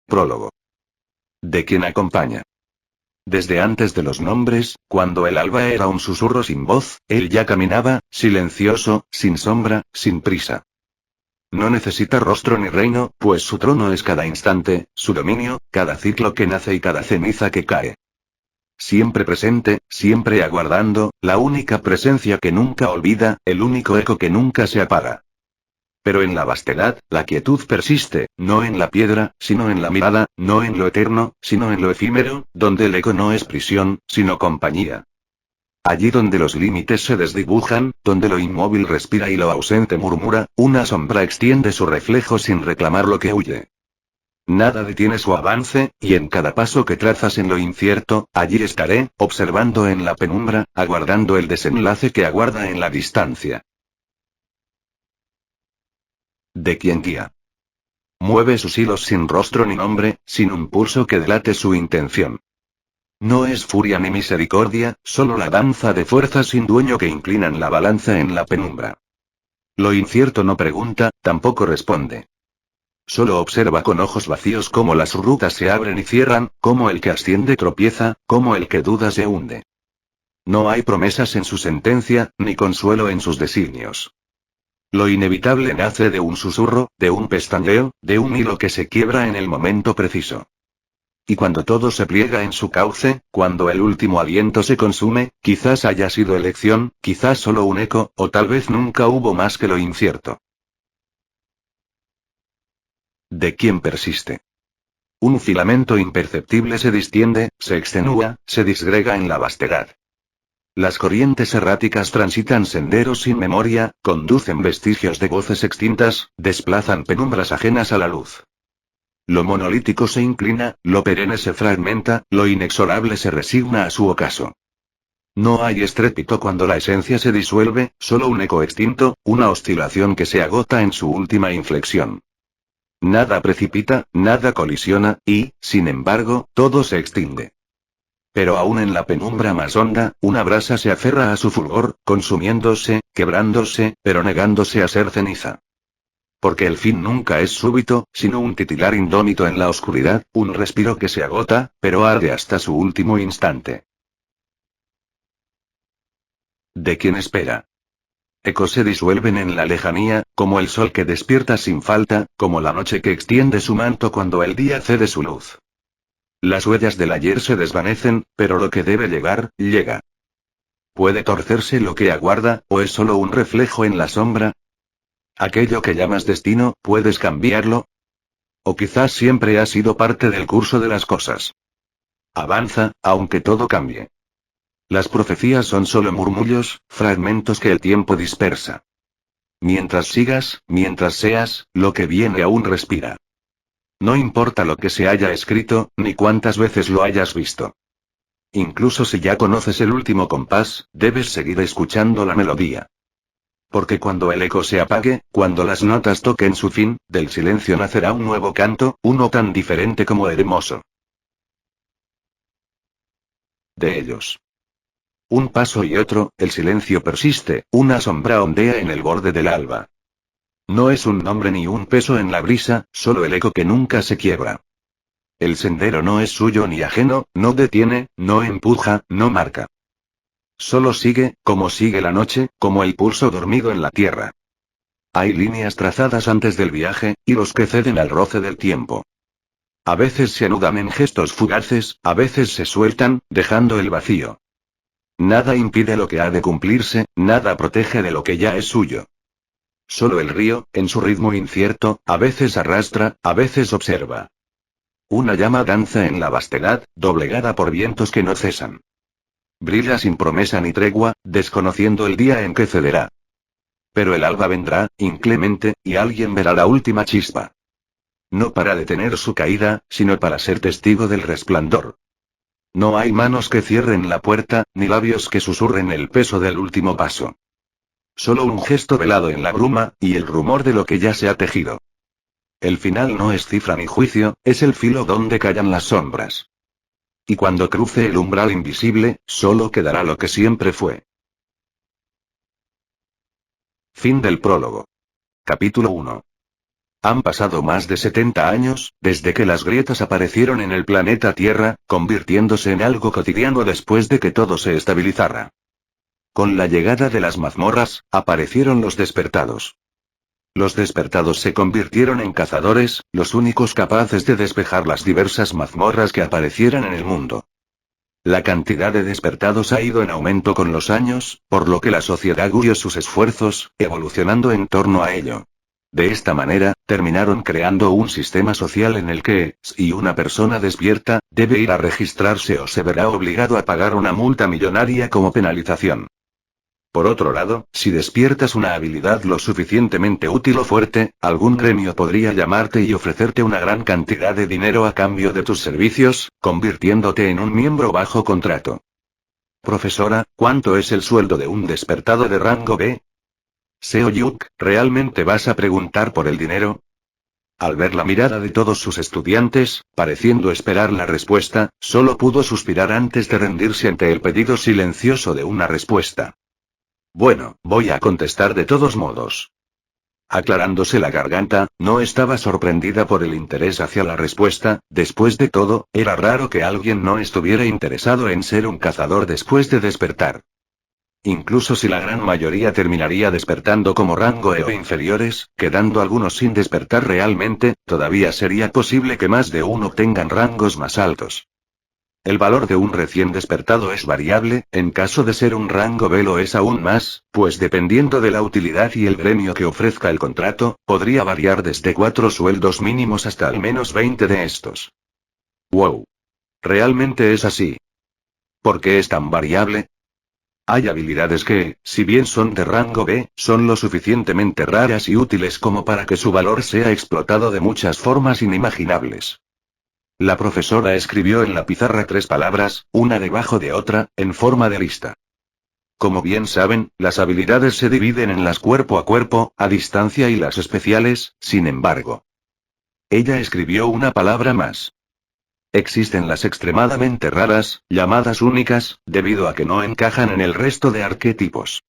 Prólogo. De quien acompaña. Desde antes de los nombres, cuando el alba era un susurro sin voz, él ya caminaba, silencioso, sin sombra, sin prisa. No necesita rostro ni reino, pues su trono es cada instante, su dominio, cada ciclo que nace y cada ceniza que cae. Siempre presente, siempre aguardando, la única presencia que nunca olvida, el único eco que nunca se apaga. Pero en la vastedad, la quietud persiste, no en la piedra, sino en la mirada, no en lo eterno, sino en lo efímero, donde el eco no es prisión, sino compañía. Allí donde los límites se desdibujan, donde lo inmóvil respira y lo ausente murmura, una sombra extiende su reflejo sin reclamar lo que huye. Nada detiene su avance, y en cada paso que trazas en lo incierto, allí estaré, observando en la penumbra, aguardando el desenlace que aguarda en la distancia. De quien guía. Mueve sus hilos sin rostro ni nombre, sin un pulso que delate su intención. No es furia ni misericordia, solo la danza de fuerzas sin dueño que inclinan la balanza en la penumbra. Lo incierto no pregunta, tampoco responde. Solo observa con ojos vacíos cómo las rutas se abren y cierran, cómo el que asciende tropieza, cómo el que duda se hunde. No hay promesas en su sentencia, ni consuelo en sus designios. Lo inevitable nace de un susurro, de un pestañeo, de un hilo que se quiebra en el momento preciso. Y cuando todo se pliega en su cauce, cuando el último aliento se consume, quizás haya sido elección, quizás solo un eco, o tal vez nunca hubo más que lo incierto. ¿De quién persiste? Un filamento imperceptible se distiende, se extenúa, se disgrega en la vastedad. Las corrientes erráticas transitan senderos sin memoria, conducen vestigios de voces extintas, desplazan penumbras ajenas a la luz. Lo monolítico se inclina, lo perenne se fragmenta, lo inexorable se resigna a su ocaso. No hay estrépito cuando la esencia se disuelve, solo un eco extinto, una oscilación que se agota en su última inflexión. Nada precipita, nada colisiona, y, sin embargo, todo se extingue. Pero aún en la penumbra más honda, una brasa se aferra a su fulgor, consumiéndose, quebrándose, pero negándose a ser ceniza. Porque el fin nunca es súbito, sino un titilar indómito en la oscuridad, un respiro que se agota, pero arde hasta su último instante. ¿De quién espera? Ecos se disuelven en la lejanía, como el sol que despierta sin falta, como la noche que extiende su manto cuando el día cede su luz. Las huellas del ayer se desvanecen, pero lo que debe llegar, llega. ¿Puede torcerse lo que aguarda, o es solo un reflejo en la sombra? ¿Aquello que llamas destino, puedes cambiarlo? O quizás siempre ha sido parte del curso de las cosas. Avanza, aunque todo cambie. Las profecías son solo murmullos, fragmentos que el tiempo dispersa. Mientras sigas, mientras seas, lo que viene aún respira. No importa lo que se haya escrito, ni cuántas veces lo hayas visto. Incluso si ya conoces el último compás, debes seguir escuchando la melodía. Porque cuando el eco se apague, cuando las notas toquen su fin, del silencio nacerá un nuevo canto, uno tan diferente como hermoso. De ellos. Un paso y otro, el silencio persiste, una sombra ondea en el borde del alba. No es un nombre ni un peso en la brisa, solo el eco que nunca se quiebra. El sendero no es suyo ni ajeno, no detiene, no empuja, no marca. Solo sigue, como sigue la noche, como el pulso dormido en la tierra. Hay líneas trazadas antes del viaje, hilos que ceden al roce del tiempo. A veces se anudan en gestos fugaces, a veces se sueltan, dejando el vacío. Nada impide lo que ha de cumplirse, nada protege de lo que ya es suyo. Solo el río, en su ritmo incierto, a veces arrastra, a veces observa. Una llama danza en la vastedad, doblegada por vientos que no cesan. Brilla sin promesa ni tregua, desconociendo el día en que cederá. Pero el alba vendrá, inclemente, y alguien verá la última chispa. No para detener su caída, sino para ser testigo del resplandor. No hay manos que cierren la puerta, ni labios que susurren el peso del último paso. Solo un gesto velado en la bruma, y el rumor de lo que ya se ha tejido. El final no es cifra ni juicio, es el filo donde callan las sombras. Y cuando cruce el umbral invisible, solo quedará lo que siempre fue. Fin del prólogo. Capítulo 1. Han pasado más de 70 años, desde que las grietas aparecieron en el planeta Tierra, convirtiéndose en algo cotidiano después de que todo se estabilizara. Con la llegada de las mazmorras, aparecieron los despertados. Los despertados se convirtieron en cazadores, los únicos capaces de despejar las diversas mazmorras que aparecieran en el mundo. La cantidad de despertados ha ido en aumento con los años, por lo que la sociedad unió sus esfuerzos, evolucionando en torno a ello. De esta manera, terminaron creando un sistema social en el que, si una persona despierta, debe ir a registrarse o se verá obligado a pagar una multa millonaria como penalización. Por otro lado, si despiertas una habilidad lo suficientemente útil o fuerte, algún gremio podría llamarte y ofrecerte una gran cantidad de dinero a cambio de tus servicios, convirtiéndote en un miembro bajo contrato. Profesora, ¿cuánto es el sueldo de un despertado de rango B? Seo Yuk, ¿realmente vas a preguntar por el dinero? Al ver la mirada de todos sus estudiantes, pareciendo esperar la respuesta, solo pudo suspirar antes de rendirse ante el pedido silencioso de una respuesta. Bueno, voy a contestar de todos modos. Aclarándose la garganta, no estaba sorprendida por el interés hacia la respuesta, después de todo, era raro que alguien no estuviera interesado en ser un cazador después de despertar. Incluso si la gran mayoría terminaría despertando como rango E o inferiores, quedando algunos sin despertar realmente, todavía sería posible que más de uno tengan rangos más altos. El valor de un recién despertado es variable, en caso de ser un rango B lo es aún más, pues dependiendo de la utilidad y el gremio que ofrezca el contrato, podría variar desde 4 sueldos mínimos hasta al menos 20 de estos. ¡Wow! ¿Realmente es así? ¿Por qué es tan variable? Hay habilidades que, si bien son de rango B, son lo suficientemente raras y útiles como para que su valor sea explotado de muchas formas inimaginables. La profesora escribió en la pizarra 3 palabras, una debajo de otra, en forma de lista. Como bien saben, las habilidades se dividen en las cuerpo a cuerpo, a distancia y las especiales, sin embargo. Ella escribió una palabra más. Existen las extremadamente raras, llamadas únicas, debido a que no encajan en el resto de arquetipos.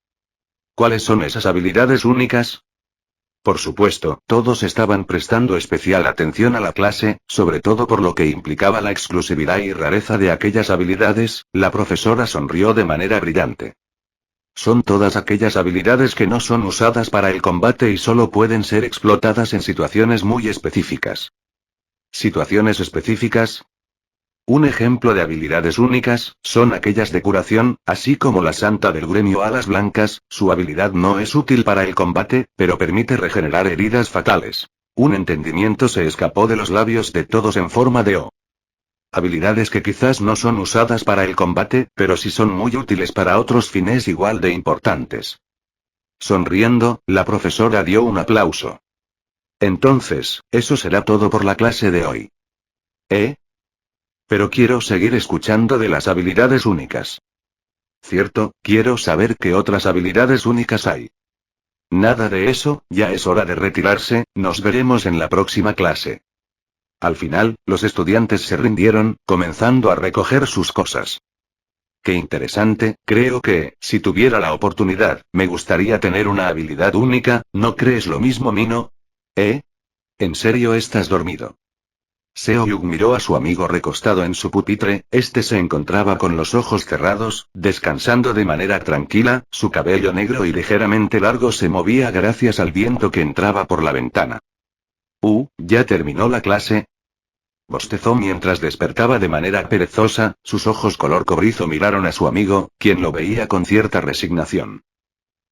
¿Cuáles son esas habilidades únicas? Por supuesto, todos estaban prestando especial atención a la clase, sobre todo por lo que implicaba la exclusividad y rareza de aquellas habilidades. La profesora sonrió de manera brillante. Son todas aquellas habilidades que no son usadas para el combate y solo pueden ser explotadas en situaciones muy específicas. ¿Situaciones específicas? Un ejemplo de habilidades únicas, son aquellas de curación, así como la santa del gremio Alas Blancas, su habilidad no es útil para el combate, pero permite regenerar heridas fatales. Un entendimiento se escapó de los labios de todos en forma de O. Habilidades que quizás no son usadas para el combate, pero sí son muy útiles para otros fines igual de importantes. Sonriendo, la profesora dio un aplauso. Entonces, eso será todo por la clase de hoy. Pero quiero seguir escuchando de las habilidades únicas. Cierto, quiero saber qué otras habilidades únicas hay. Nada de eso, ya es hora de retirarse, nos veremos en la próxima clase. Al final, los estudiantes se rindieron, comenzando a recoger sus cosas. Qué interesante, creo que, si tuviera la oportunidad, me gustaría tener una habilidad única, ¿no crees lo mismo, Mino? ¿En serio estás dormido? Seo Yuk miró a su amigo recostado en su pupitre, este se encontraba con los ojos cerrados, descansando de manera tranquila, su cabello negro y ligeramente largo se movía gracias al viento que entraba por la ventana. ¿Ya terminó la clase? Bostezó mientras despertaba de manera perezosa, sus ojos color cobrizo miraron a su amigo, quien lo veía con cierta resignación.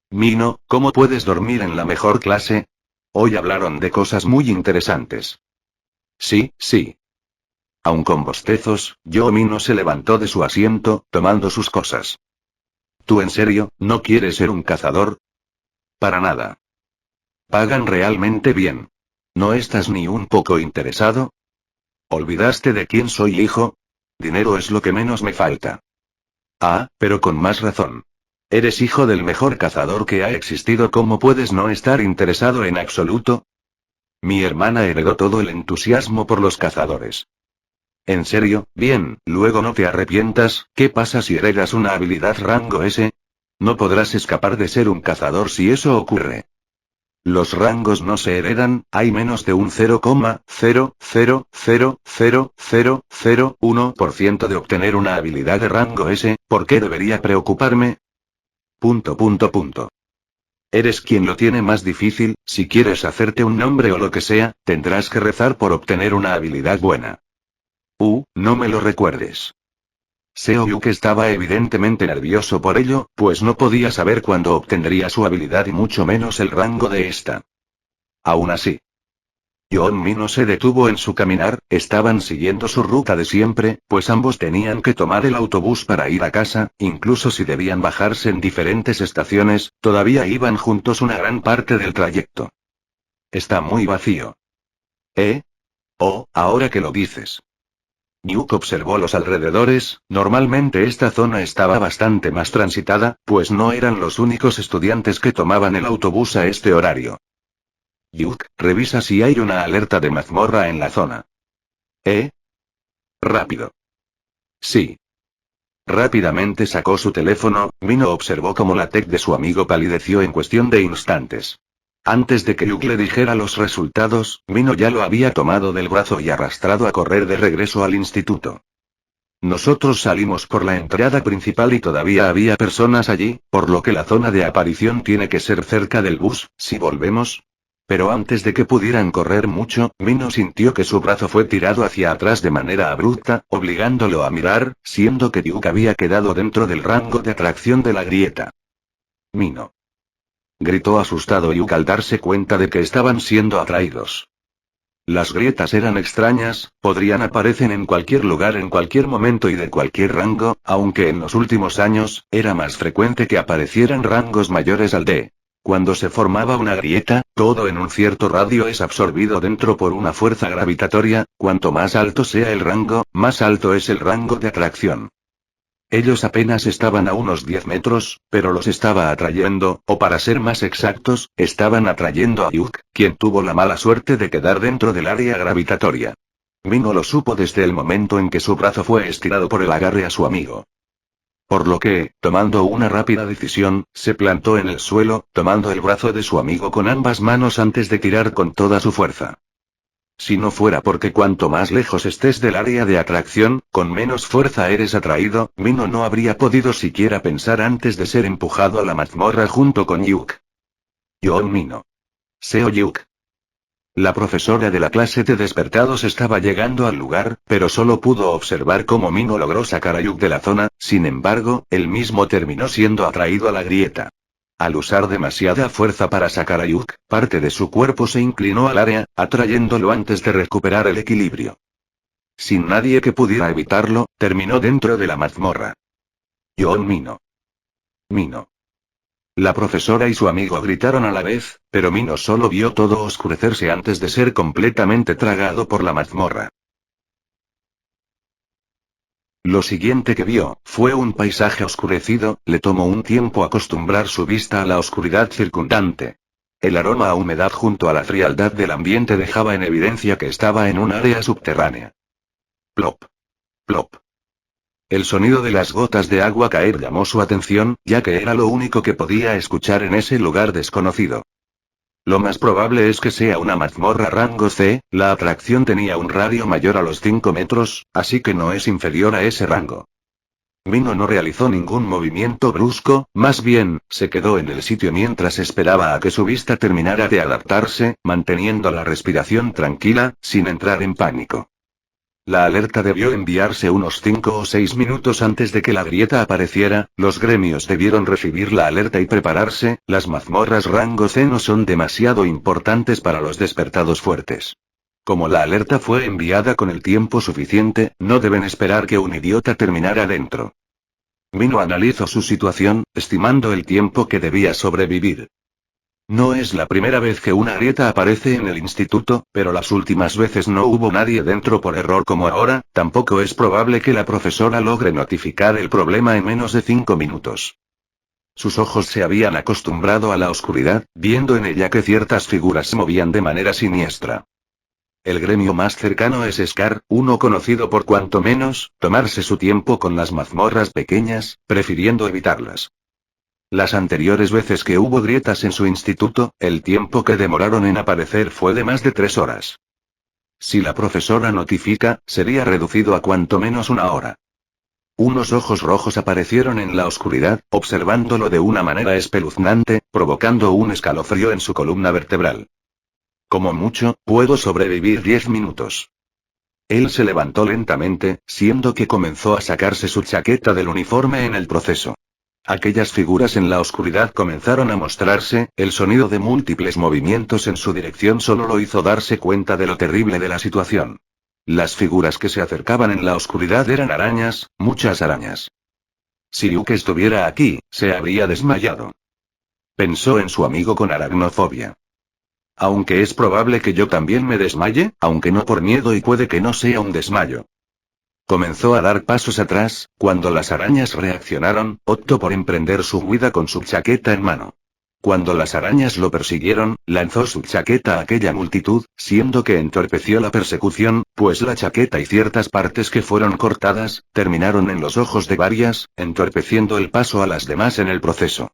Mino, ¿cómo puedes dormir en la mejor clase? Hoy hablaron de cosas muy interesantes. Sí. Aun con bostezos, Mino se levantó de su asiento, tomando sus cosas. ¿Tú en serio, no quieres ser un cazador? Para nada. Pagan realmente bien. ¿No estás ni un poco interesado? ¿Olvidaste de quién soy hijo? Dinero es lo que menos me falta. Pero con más razón. Eres hijo del mejor cazador que ha existido, ¿cómo puedes no estar interesado en absoluto? Mi hermana heredó todo el entusiasmo por los cazadores. ¿En serio? Bien, luego no te arrepientas. ¿Qué pasa si heredas una habilidad rango S? No podrás escapar de ser un cazador si eso ocurre. Los rangos no se heredan, hay menos de un 0,0000001% de obtener una habilidad de rango S, ¿por qué debería preocuparme? Punto punto punto. Eres quien lo tiene más difícil, si quieres hacerte un nombre o lo que sea, tendrás que rezar por obtener una habilidad buena. No me lo recuerdes. Seo-Yuk estaba evidentemente nervioso por ello, pues no podía saber cuándo obtendría su habilidad y mucho menos el rango de esta. Aún así, Yeon-mi se detuvo en su caminar, estaban siguiendo su ruta de siempre, pues ambos tenían que tomar el autobús para ir a casa, incluso si debían bajarse en diferentes estaciones, todavía iban juntos una gran parte del trayecto. Está muy vacío. ¿Eh? Oh, ahora que lo dices. Yuk observó los alrededores, normalmente esta zona estaba bastante más transitada, pues no eran los únicos estudiantes que tomaban el autobús a este horario. Yuk, revisa si hay una alerta de mazmorra en la zona. ¿Eh? Rápido. Sí. Rápidamente sacó su teléfono, Mino observó cómo la tech de su amigo palideció en cuestión de instantes. Antes de que Yuk le dijera los resultados, Mino ya lo había tomado del brazo y arrastrado a correr de regreso al instituto. Nosotros salimos por la entrada principal y todavía había personas allí, por lo que la zona de aparición tiene que ser cerca del bus, si volvemos. Pero antes de que pudieran correr mucho, Mino sintió que su brazo fue tirado hacia atrás de manera abrupta, obligándolo a mirar, siendo que Yuk había quedado dentro del rango de atracción de la grieta. Mino. Gritó asustado Yuk al darse cuenta de que estaban siendo atraídos. Las grietas eran extrañas, podrían aparecer en cualquier lugar en cualquier momento y de cualquier rango, aunque en los últimos años, era más frecuente que aparecieran rangos mayores al de. Cuando se formaba una grieta, todo en un cierto radio es absorbido dentro por una fuerza gravitatoria, cuanto más alto sea el rango, más alto es el rango de atracción. Ellos apenas estaban a unos 10 metros, pero los estaba atrayendo, o para ser más exactos, estaban atrayendo a Yuk, quien tuvo la mala suerte de quedar dentro del área gravitatoria. Mino lo supo desde el momento en que su brazo fue estirado por el agarre a su amigo. Por lo que, tomando una rápida decisión, se plantó en el suelo, tomando el brazo de su amigo con ambas manos antes de tirar con toda su fuerza. Si no fuera porque cuanto más lejos estés del área de atracción, con menos fuerza eres atraído, Mino no habría podido siquiera pensar antes de ser empujado a la mazmorra junto con Yuk. Yeon-mi. Seo Yuk. La profesora de la clase de despertados estaba llegando al lugar, pero solo pudo observar cómo Mino logró sacar a Yuk de la zona, sin embargo, él mismo terminó siendo atraído a la grieta. Al usar demasiada fuerza para sacar a Yuk, parte de su cuerpo se inclinó al área, atrayéndolo antes de recuperar el equilibrio. Sin nadie que pudiera evitarlo, terminó dentro de la mazmorra. Yeon-mi. Mino. La profesora y su amigo gritaron a la vez, pero Mino solo vio todo oscurecerse antes de ser completamente tragado por la mazmorra. Lo siguiente que vio, fue un paisaje oscurecido, le tomó un tiempo acostumbrar su vista a la oscuridad circundante. El aroma a humedad junto a la frialdad del ambiente dejaba en evidencia que estaba en un área subterránea. Plop. Plop. El sonido de las gotas de agua caer llamó su atención, ya que era lo único que podía escuchar en ese lugar desconocido. Lo más probable es que sea una mazmorra rango C, la atracción tenía un radio mayor a los 5 metros, así que no es inferior a ese rango. Mino no realizó ningún movimiento brusco, más bien, se quedó en el sitio mientras esperaba a que su vista terminara de adaptarse, manteniendo la respiración tranquila, sin entrar en pánico. La alerta debió enviarse unos 5 o 6 minutos antes de que la grieta apareciera, los gremios debieron recibir la alerta y prepararse, las mazmorras rango C no son demasiado importantes para los despertados fuertes. Como la alerta fue enviada con el tiempo suficiente, no deben esperar que un idiota terminara dentro. Mino analizó su situación, estimando el tiempo que debía sobrevivir. No es la primera vez que una grieta aparece en el instituto, pero las últimas veces no hubo nadie dentro por error como ahora, tampoco es probable que la profesora logre notificar el problema en menos de 5 minutos. Sus ojos se habían acostumbrado a la oscuridad, viendo en ella que ciertas figuras se movían de manera siniestra. El gremio más cercano es Scar, uno conocido por cuanto menos, tomarse su tiempo con las mazmorras pequeñas, prefiriendo evitarlas. Las anteriores veces que hubo grietas en su instituto, el tiempo que demoraron en aparecer fue de más de 3 horas. Si la profesora notifica, sería reducido a cuanto menos 1 hora. Unos ojos rojos aparecieron en la oscuridad, observándolo de una manera espeluznante, provocando un escalofrío en su columna vertebral. Como mucho, puedo sobrevivir 10 minutos. Él se levantó lentamente, siendo que comenzó a sacarse su chaqueta del uniforme en el proceso. Aquellas figuras en la oscuridad comenzaron a mostrarse, el sonido de múltiples movimientos en su dirección solo lo hizo darse cuenta de lo terrible de la situación. Las figuras que se acercaban en la oscuridad eran arañas, muchas arañas. Si Yuke estuviera aquí, se habría desmayado. Pensó en su amigo con aracnofobia. Aunque es probable que yo también me desmaye, aunque no por miedo y puede que no sea un desmayo. Comenzó a dar pasos atrás, cuando las arañas reaccionaron, optó por emprender su huida con su chaqueta en mano. Cuando las arañas lo persiguieron, lanzó su chaqueta a aquella multitud, siendo que entorpeció la persecución, pues la chaqueta y ciertas partes que fueron cortadas, terminaron en los ojos de varias, entorpeciendo el paso a las demás en el proceso.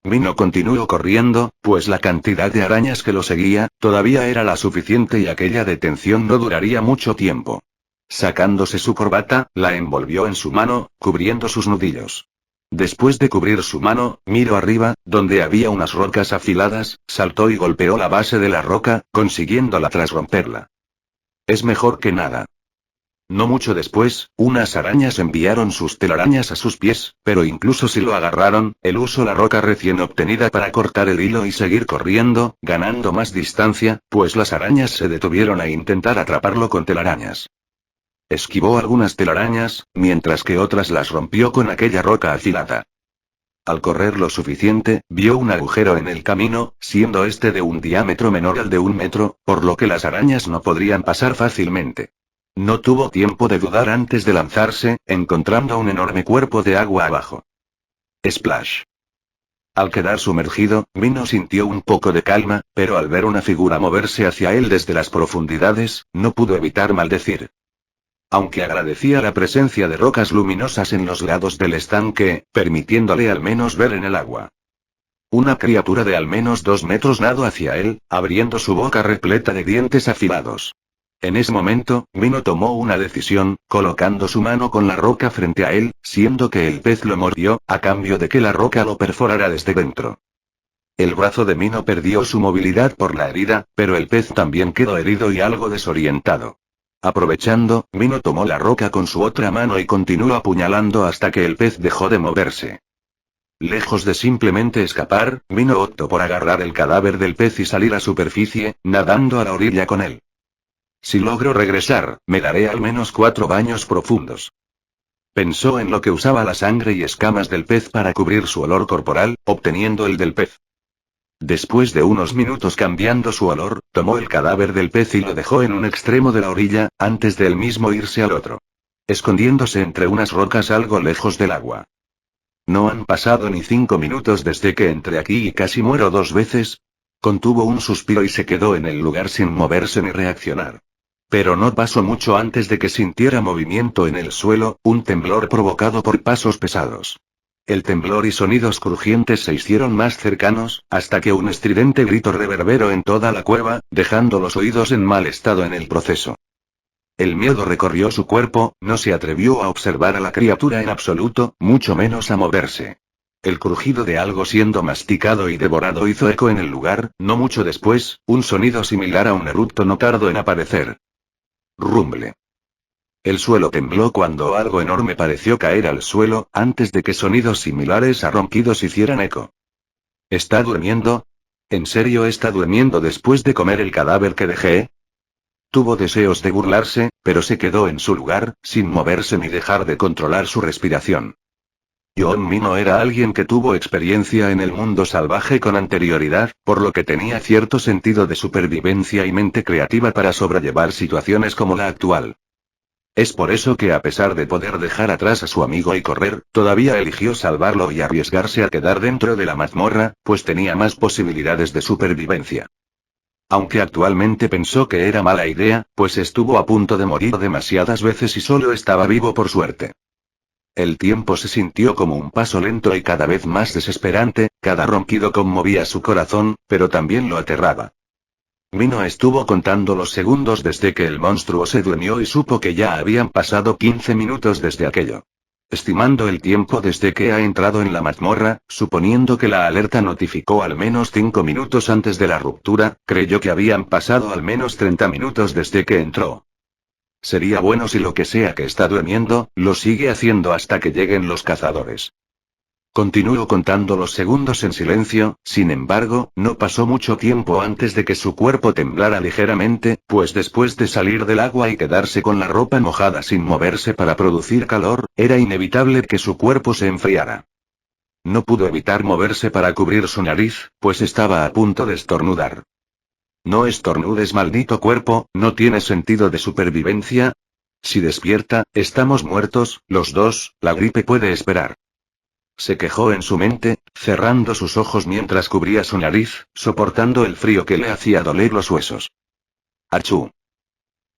Mino continuó corriendo, pues la cantidad de arañas que lo seguía, todavía era la suficiente y aquella detención no duraría mucho tiempo. Sacándose su corbata, la envolvió en su mano, cubriendo sus nudillos. Después de cubrir su mano, miró arriba, donde había unas rocas afiladas, saltó y golpeó la base de la roca, consiguiéndola tras romperla. Es mejor que nada. No mucho después, unas arañas enviaron sus telarañas a sus pies, pero incluso si lo agarraron, él usó la roca recién obtenida para cortar el hilo y seguir corriendo, ganando más distancia, pues las arañas se detuvieron a intentar atraparlo con telarañas. Esquivó algunas telarañas, mientras que otras las rompió con aquella roca afilada. Al correr lo suficiente, vio un agujero en el camino, siendo este de un diámetro menor al de 1 metro, por lo que las arañas no podrían pasar fácilmente. No tuvo tiempo de dudar antes de lanzarse, encontrando un enorme cuerpo de agua abajo. Splash. Al quedar sumergido, Mino sintió un poco de calma, pero al ver una figura moverse hacia él desde las profundidades, no pudo evitar maldecir. Aunque agradecía la presencia de rocas luminosas en los lados del estanque, permitiéndole al menos ver en el agua. Una criatura de al menos 2 metros nadó hacia él, abriendo su boca repleta de dientes afilados. En ese momento, Mino tomó una decisión, colocando su mano con la roca frente a él, siendo que el pez lo mordió, a cambio de que la roca lo perforara desde dentro. El brazo de Mino perdió su movilidad por la herida, pero el pez también quedó herido y algo desorientado. Aprovechando, Mino tomó la roca con su otra mano y continuó apuñalando hasta que el pez dejó de moverse. Lejos de simplemente escapar, Mino optó por agarrar el cadáver del pez y salir a superficie, nadando a la orilla con él. Si logro regresar, me daré al menos 4 baños profundos. Pensó en lo que usaba la sangre y escamas del pez para cubrir su olor corporal, obteniendo el del pez. Después de unos minutos cambiando su olor, tomó el cadáver del pez y lo dejó en un extremo de la orilla, antes de él mismo irse al otro. Escondiéndose entre unas rocas algo lejos del agua. No han pasado ni 5 minutos desde que entré aquí y casi muero 2 veces. Contuvo un suspiro y se quedó en el lugar sin moverse ni reaccionar. Pero no pasó mucho antes de que sintiera movimiento en el suelo, un temblor provocado por pasos pesados. El temblor y sonidos crujientes se hicieron más cercanos, hasta que un estridente grito reverberó en toda la cueva, dejando los oídos en mal estado en el proceso. El miedo recorrió su cuerpo, no se atrevió a observar a la criatura en absoluto, mucho menos a moverse. El crujido de algo siendo masticado y devorado hizo eco en el lugar, no mucho después, un sonido similar a un eructo no tardó en aparecer. Rumble. El suelo tembló cuando algo enorme pareció caer al suelo, antes de que sonidos similares a ronquidos hicieran eco. ¿Está durmiendo? ¿En serio está durmiendo después de comer el cadáver que dejé? Tuvo deseos de burlarse, pero se quedó en su lugar, sin moverse ni dejar de controlar su respiración. John Mino era alguien que tuvo experiencia en el mundo salvaje con anterioridad, por lo que tenía cierto sentido de supervivencia y mente creativa para sobrellevar situaciones como la actual. Es por eso que a pesar de poder dejar atrás a su amigo y correr, todavía eligió salvarlo y arriesgarse a quedar dentro de la mazmorra, pues tenía más posibilidades de supervivencia. Aunque actualmente pensó que era mala idea, pues estuvo a punto de morir demasiadas veces y solo estaba vivo por suerte. El tiempo se sintió como un paso lento y cada vez más desesperante, cada ronquido conmovía su corazón, pero también lo aterraba. Mino estuvo contando los segundos desde que el monstruo se durmió y supo que ya habían pasado 15 minutos desde aquello. Estimando el tiempo desde que ha entrado en la mazmorra, suponiendo que la alerta notificó al menos 5 minutos antes de la ruptura, creyó que habían pasado al menos 30 minutos desde que entró. Sería bueno si lo que sea que está durmiendo, lo sigue haciendo hasta que lleguen los cazadores. Continuó contando los segundos en silencio, sin embargo, no pasó mucho tiempo antes de que su cuerpo temblara ligeramente, pues después de salir del agua y quedarse con la ropa mojada sin moverse para producir calor, era inevitable que su cuerpo se enfriara. No pudo evitar moverse para cubrir su nariz, pues estaba a punto de estornudar. No estornudes, maldito cuerpo, ¿no tienes sentido de supervivencia? Si despierta, estamos muertos, los dos, la gripe puede esperar. Se quejó en su mente, cerrando sus ojos mientras cubría su nariz, soportando el frío que le hacía doler los huesos. ¡Achú!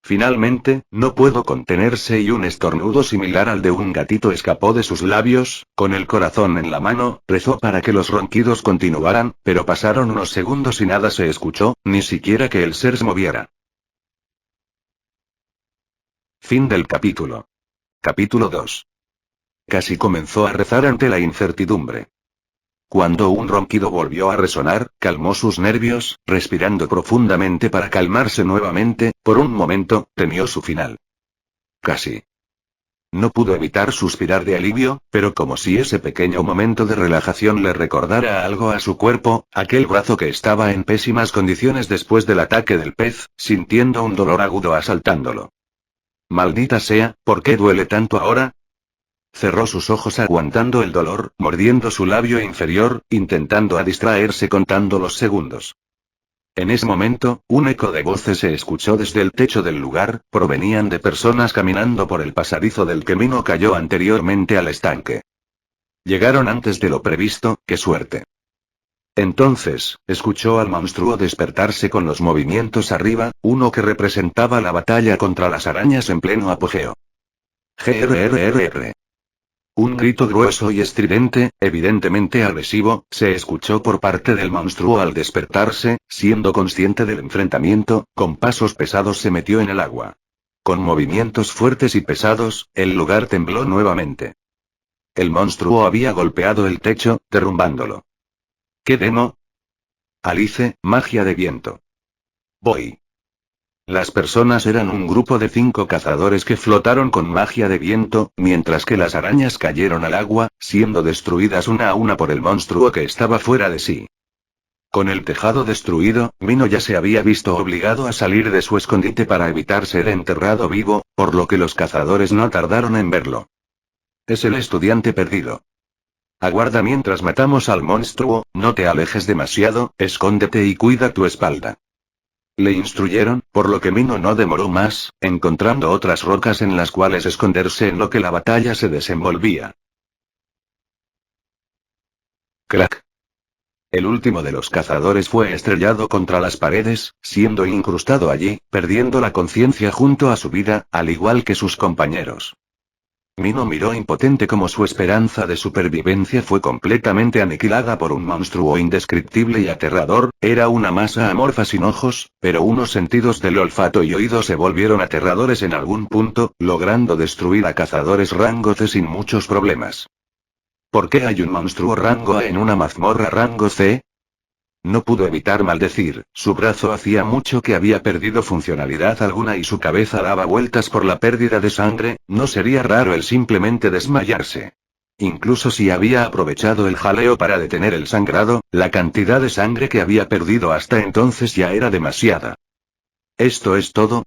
Finalmente, no pudo contenerse y un estornudo similar al de un gatito escapó de sus labios, con el corazón en la mano, rezó para que los ronquidos continuaran, pero pasaron unos segundos y nada se escuchó, ni siquiera que el ser se moviera. Fin del capítulo. Capítulo 2. Casi comenzó a rezar ante la incertidumbre. Cuando un ronquido volvió a resonar, calmó sus nervios, respirando profundamente para calmarse nuevamente, por un momento, temió su final. Casi. No pudo evitar suspirar de alivio, pero como si ese pequeño momento de relajación le recordara algo a su cuerpo, aquel brazo que estaba en pésimas condiciones después del ataque del pez, sintiendo un dolor agudo asaltándolo. Maldita sea, ¿por qué duele tanto ahora? Cerró sus ojos aguantando el dolor, mordiendo su labio inferior, intentando distraerse contando los segundos. En ese momento, un eco de voces se escuchó desde el techo del lugar, provenían de personas caminando por el pasadizo del que Mino cayó anteriormente al estanque. Llegaron antes de lo previsto, ¡qué suerte! Entonces, escuchó al monstruo despertarse con los movimientos arriba, uno que representaba la batalla contra las arañas en pleno apogeo. GRRRR. Un grito grueso y estridente, evidentemente agresivo, se escuchó por parte del monstruo al despertarse, siendo consciente del enfrentamiento, con pasos pesados se metió en el agua. Con movimientos fuertes y pesados, el lugar tembló nuevamente. El monstruo había golpeado el techo, derrumbándolo. ¿Qué demo? Alice, magia de viento. Voy. Las personas eran un grupo de 5 cazadores que flotaron con magia de viento, mientras que las arañas cayeron al agua, siendo destruidas una a una por el monstruo que estaba fuera de sí. Con el tejado destruido, Mino ya se había visto obligado a salir de su escondite para evitar ser enterrado vivo, por lo que los cazadores no tardaron en verlo. Es el estudiante perdido. Aguarda mientras matamos al monstruo, no te alejes demasiado, escóndete y cuida tu espalda. Le instruyeron, por lo que Mino no demoró más, encontrando otras rocas en las cuales esconderse en lo que la batalla se desenvolvía. Crack. El último de los cazadores fue estrellado contra las paredes, siendo incrustado allí, perdiendo la conciencia junto a su vida, al igual que sus compañeros. Mino miró impotente como su esperanza de supervivencia fue completamente aniquilada por un monstruo indescriptible y aterrador, era una masa amorfa sin ojos, pero unos sentidos del olfato y oído se volvieron aterradores en algún punto, logrando destruir a cazadores rango C sin muchos problemas. ¿Por qué hay un monstruo rango A en una mazmorra rango C? No pudo evitar maldecir, su brazo hacía mucho que había perdido funcionalidad alguna y su cabeza daba vueltas por la pérdida de sangre, no sería raro el simplemente desmayarse. Incluso si había aprovechado el jaleo para detener el sangrado, la cantidad de sangre que había perdido hasta entonces ya era demasiada. ¿Esto es todo?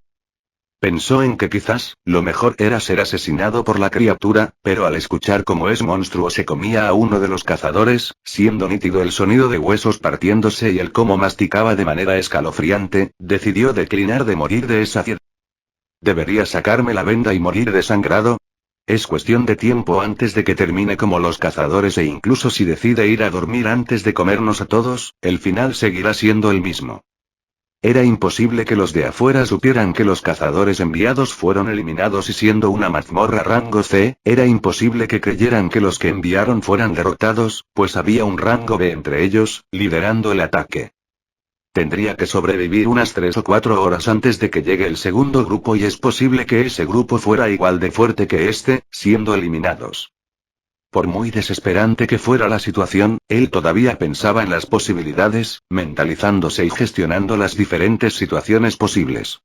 Pensó en que quizás, lo mejor era ser asesinado por la criatura, pero al escuchar cómo ese monstruo se comía a uno de los cazadores, siendo nítido el sonido de huesos partiéndose y el cómo masticaba de manera escalofriante, decidió declinar de morir de esa sed. ¿Debería sacarme la venda y morir desangrado? Es cuestión de tiempo antes de que termine como los cazadores e incluso si decide ir a dormir antes de comernos a todos, el final seguirá siendo el mismo. Era imposible que los de afuera supieran que los cazadores enviados fueron eliminados y siendo una mazmorra rango C, era imposible que creyeran que los que enviaron fueran derrotados, pues había un rango B entre ellos, liderando el ataque. Tendría que sobrevivir unas 3 o 4 horas antes de que llegue el segundo grupo y es posible que ese grupo fuera igual de fuerte que este, siendo eliminados. Por muy desesperante que fuera la situación, él todavía pensaba en las posibilidades, mentalizándose y gestionando las diferentes situaciones posibles.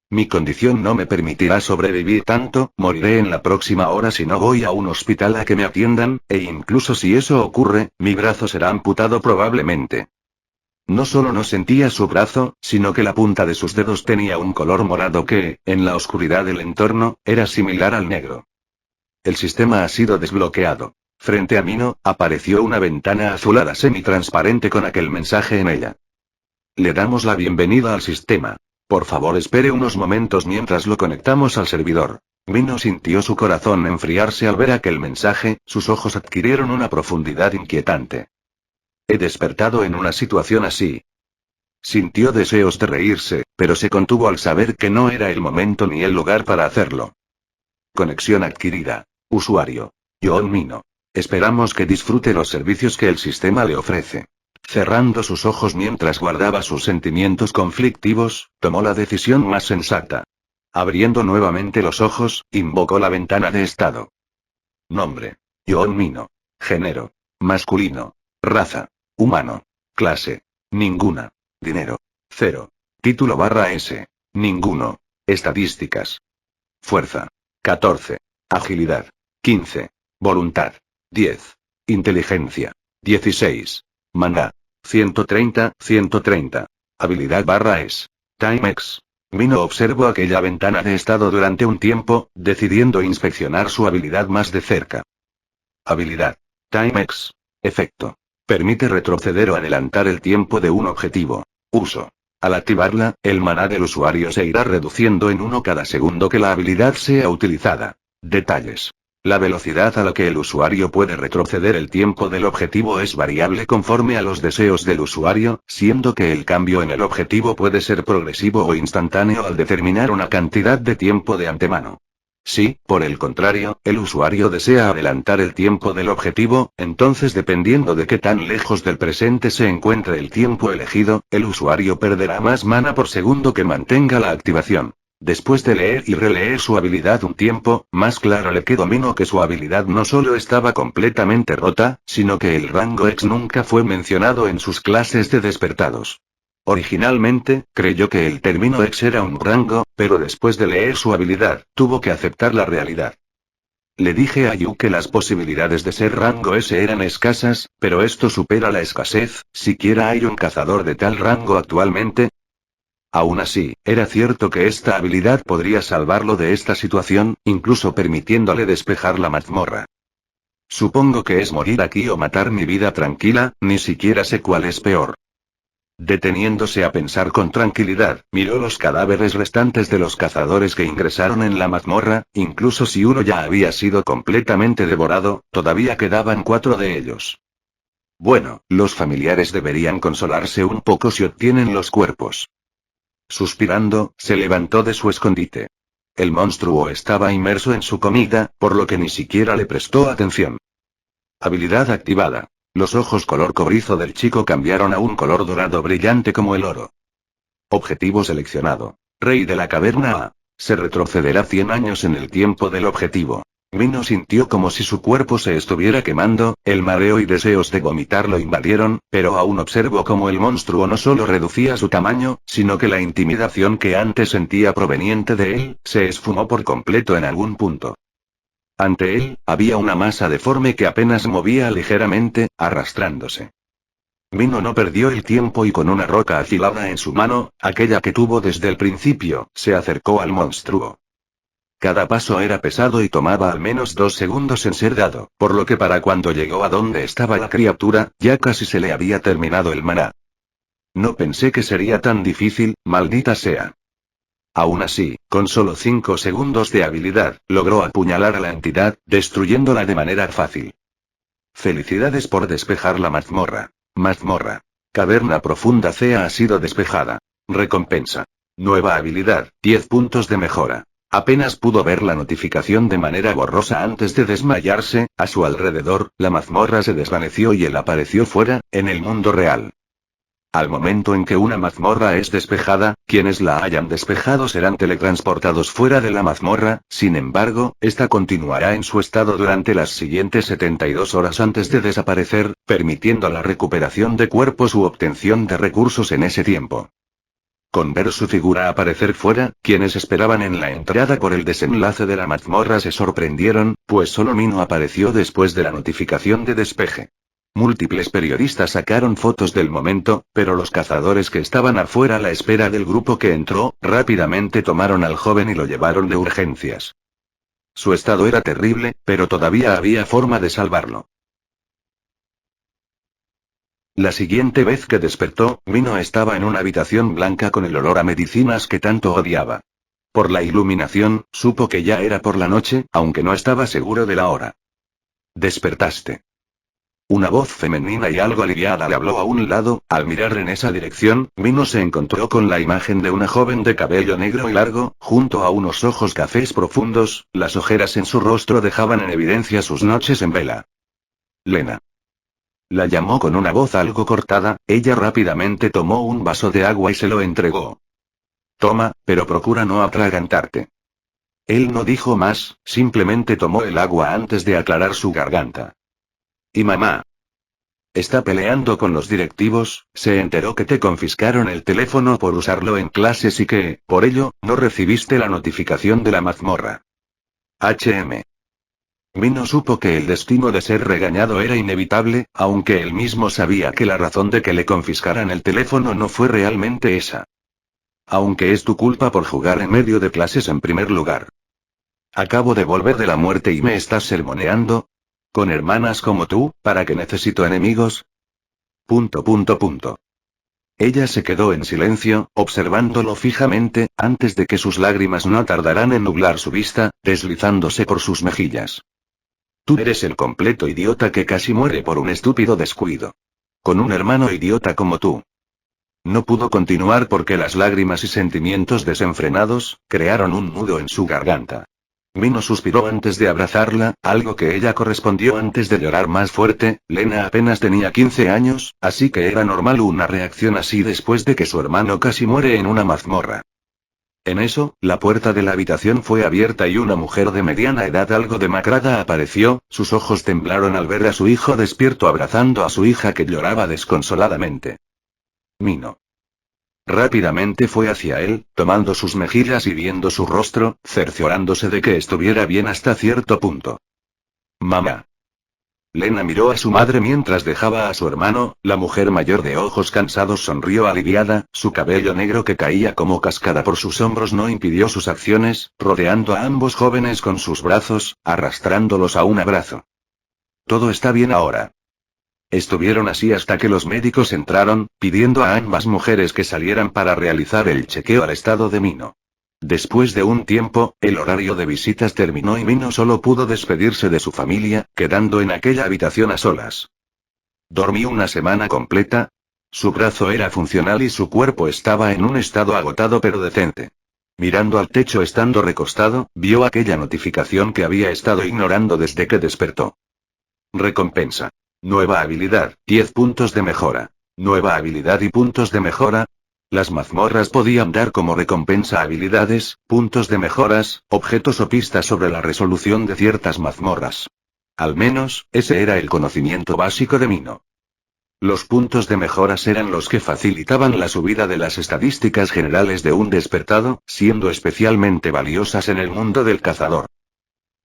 Mi condición no me permitirá sobrevivir tanto, moriré en la próxima hora si no voy a un hospital a que me atiendan, e incluso si eso ocurre, mi brazo será amputado probablemente. No solo no sentía su brazo, sino que la punta de sus dedos tenía un color morado que, en la oscuridad del entorno, era similar al negro. El sistema ha sido desbloqueado. Frente a Mino, apareció una ventana azulada semitransparente con aquel mensaje en ella. Le damos la bienvenida al sistema. Por favor espere unos momentos mientras lo conectamos al servidor. Mino sintió su corazón enfriarse al ver aquel mensaje, sus ojos adquirieron una profundidad inquietante. He despertado en una situación así. Sintió deseos de reírse, pero se contuvo al saber que no era el momento ni el lugar para hacerlo. Conexión adquirida. Usuario. John Mino. Esperamos que disfrute los servicios que el sistema le ofrece. Cerrando sus ojos mientras guardaba sus sentimientos conflictivos, tomó la decisión más sensata. Abriendo nuevamente los ojos, invocó la ventana de estado. Nombre. John Mino. Género. Masculino. Raza. Humano. Clase. Ninguna. Dinero. 0. Título /S. Ninguno. Estadísticas. Fuerza. 14. Agilidad. 15. Voluntad. 10. Inteligencia. 16. Maná. 130. Habilidad /S. Timex. Mino observó aquella ventana de estado durante un tiempo, decidiendo inspeccionar su habilidad más de cerca. Habilidad. Timex. Efecto. Permite retroceder o adelantar el tiempo de un objetivo. Uso. Al activarla, el maná del usuario se irá reduciendo en 1 cada segundo que la habilidad sea utilizada. Detalles. La velocidad a la que el usuario puede retroceder el tiempo del objetivo es variable conforme a los deseos del usuario, siendo que el cambio en el objetivo puede ser progresivo o instantáneo al determinar una cantidad de tiempo de antemano. Si, por el contrario, el usuario desea adelantar el tiempo del objetivo, entonces dependiendo de qué tan lejos del presente se encuentre el tiempo elegido, el usuario perderá más mana por segundo que mantenga la activación. Después de leer y releer su habilidad un tiempo, más claro le quedó Mino que su habilidad no solo estaba completamente rota, sino que el rango X nunca fue mencionado en sus clases de despertados. Originalmente, creyó que el término X era un rango, pero después de leer su habilidad, tuvo que aceptar la realidad. Le dije a Yu que las posibilidades de ser rango S eran escasas, pero esto supera la escasez, ¿siquiera hay un cazador de tal rango actualmente? Aún así, era cierto que esta habilidad podría salvarlo de esta situación, incluso permitiéndole despejar la mazmorra. Supongo que es morir aquí o matar mi vida tranquila, ni siquiera sé cuál es peor. Deteniéndose a pensar con tranquilidad, miró los cadáveres restantes de los cazadores que ingresaron en la mazmorra, incluso si uno ya había sido completamente devorado, todavía quedaban 4 de ellos. Bueno, los familiares deberían consolarse un poco si obtienen los cuerpos. Suspirando, se levantó de su escondite. El monstruo estaba inmerso en su comida, por lo que ni siquiera le prestó atención. Habilidad activada. Los ojos color cobrizo del chico cambiaron a un color dorado brillante como el oro. Objetivo seleccionado. Rey de la caverna A. Se retrocederá 100 años en el tiempo del objetivo. Mino sintió como si su cuerpo se estuviera quemando, el mareo y deseos de vomitar lo invadieron, pero aún observó cómo el monstruo no solo reducía su tamaño, sino que la intimidación que antes sentía proveniente de él, se esfumó por completo en algún punto. Ante él, había una masa deforme que apenas movía ligeramente, arrastrándose. Mino no perdió el tiempo y con una roca afilada en su mano, aquella que tuvo desde el principio, se acercó al monstruo. Cada paso era pesado y tomaba al menos 2 segundos en ser dado, por lo que para cuando llegó a donde estaba la criatura, ya casi se le había terminado el maná. No pensé que sería tan difícil, maldita sea. Aún así, con solo 5 segundos de habilidad, logró apuñalar a la entidad, destruyéndola de manera fácil. Felicidades por despejar la mazmorra. Mazmorra. Caverna profunda C ha sido despejada. Recompensa. Nueva habilidad, 10 puntos de mejora. Apenas pudo ver la notificación de manera borrosa antes de desmayarse, a su alrededor, la mazmorra se desvaneció y él apareció fuera, en el mundo real. Al momento en que una mazmorra es despejada, quienes la hayan despejado serán teletransportados fuera de la mazmorra, sin embargo, esta continuará en su estado durante las siguientes 72 horas antes de desaparecer, permitiendo la recuperación de cuerpos u obtención de recursos en ese tiempo. Con ver su figura aparecer fuera, quienes esperaban en la entrada por el desenlace de la mazmorra se sorprendieron, pues solo Mino apareció después de la notificación de despeje. Múltiples periodistas sacaron fotos del momento, pero los cazadores que estaban afuera a la espera del grupo que entró, rápidamente tomaron al joven y lo llevaron de urgencias. Su estado era terrible, pero todavía había forma de salvarlo. La siguiente vez que despertó, Mino estaba en una habitación blanca con el olor a medicinas que tanto odiaba. Por la iluminación, supo que ya era por la noche, aunque no estaba seguro de la hora. Despertaste. Una voz femenina y algo aliviada le habló a un lado. Al mirar en esa dirección, Mino se encontró con la imagen de una joven de cabello negro y largo, junto a unos ojos cafés profundos. Las ojeras en su rostro dejaban en evidencia sus noches en vela. Lena. La llamó con una voz algo cortada. Ella rápidamente tomó un vaso de agua y se lo entregó. Toma, pero procura no atragantarte. Él no dijo más, simplemente tomó el agua antes de aclarar su garganta. ¿Y mamá? Está peleando con los directivos. Se enteró que te confiscaron el teléfono por usarlo en clases y que, por ello, no recibiste la notificación de la mazmorra. Mino supo que el destino de ser regañado era inevitable, aunque él mismo sabía que la razón de que le confiscaran el teléfono no fue realmente esa. Aunque es tu culpa por jugar en medio de clases en primer lugar. Acabo de volver de la muerte y me estás sermoneando. ¿Con hermanas como tú, para qué necesito enemigos? Ella se quedó en silencio, observándolo fijamente, antes de que sus lágrimas no tardaran en nublar su vista, deslizándose por sus mejillas. Tú eres el completo idiota que casi muere por un estúpido descuido. Con un hermano idiota como tú. No pudo continuar porque las lágrimas y sentimientos desenfrenados, crearon un nudo en su garganta. Mino suspiró antes de abrazarla, algo que ella correspondió antes de llorar más fuerte. Lena apenas tenía 15 años, así que era normal una reacción así después de que su hermano casi muere en una mazmorra. En eso, la puerta de la habitación fue abierta y una mujer de mediana edad algo demacrada apareció. Sus ojos temblaron al ver a su hijo despierto abrazando a su hija que lloraba desconsoladamente. Mino. Rápidamente fue hacia él, tomando sus mejillas y viendo su rostro, cerciorándose de que estuviera bien hasta cierto punto. Mamá. Lena miró a su madre mientras dejaba a su hermano. La mujer mayor de ojos cansados sonrió aliviada. Su cabello negro que caía como cascada por sus hombros no impidió sus acciones, rodeando a ambos jóvenes con sus brazos, arrastrándolos a un abrazo. Todo está bien ahora. Estuvieron así hasta que los médicos entraron, pidiendo a ambas mujeres que salieran para realizar el chequeo al estado de Mino. Después de un tiempo, el horario de visitas terminó y Mino solo pudo despedirse de su familia, quedando en aquella habitación a solas. Dormí una semana completa. Su brazo era funcional y su cuerpo estaba en un estado agotado pero decente. Mirando al techo estando recostado, vio aquella notificación que había estado ignorando desde que despertó. Recompensa. Nueva habilidad, 10 puntos de mejora. Nueva habilidad y puntos de mejora. Las mazmorras podían dar como recompensa habilidades, puntos de mejoras, objetos o pistas sobre la resolución de ciertas mazmorras. Al menos, ese era el conocimiento básico de Mino. Los puntos de mejoras eran los que facilitaban la subida de las estadísticas generales de un despertado, siendo especialmente valiosas en el mundo del cazador.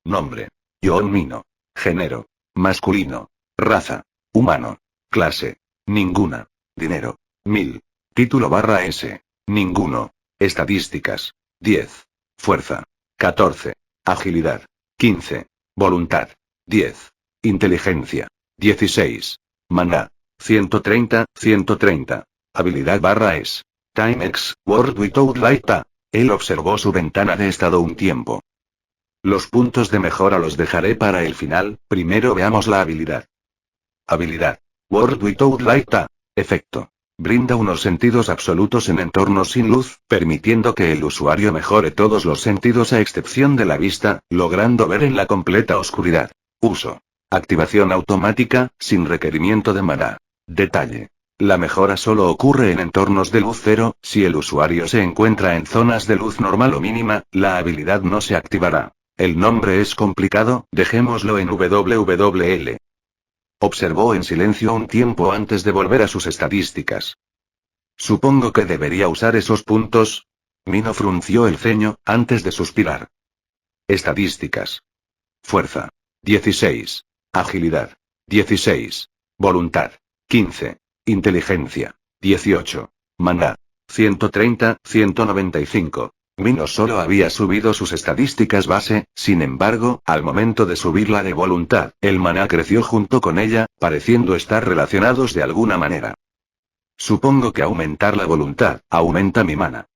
Nombre. John Mino. Género. Masculino. Raza. Humano. Clase. Ninguna. Dinero. 1000. Título/S. Ninguno. Estadísticas. 10. Fuerza. 14. Agilidad. 15. Voluntad. 10. Inteligencia. 16. Maná. 130. Habilidad/S. Timex. World Without Light. Él observó su ventana de estado un tiempo. Los puntos de mejora los dejaré para el final. Primero veamos la habilidad. Habilidad. World Without Light. Efecto. brinda unos sentidos absolutos en entornos sin luz, permitiendo que el usuario mejore todos los sentidos a excepción de la vista, logrando ver en la completa oscuridad. Uso. Activación automática, sin requerimiento de maná. Detalle. La mejora solo ocurre en entornos de luz cero. Si el usuario se encuentra en zonas de luz normal o mínima, la habilidad no se activará. El nombre es complicado, dejémoslo en WWL. Observó en silencio un tiempo antes de volver a sus estadísticas. Supongo que debería usar esos puntos. Mino frunció el ceño, antes de suspirar. Estadísticas. Fuerza. 16. Agilidad. 16. Voluntad. 15. Inteligencia. 18. Maná. 130, 195. Mino solo había subido sus estadísticas base, sin embargo, al momento de subir la de voluntad, el maná creció junto con ella, pareciendo estar relacionados de alguna manera. Supongo que aumentar la voluntad, aumenta mi maná.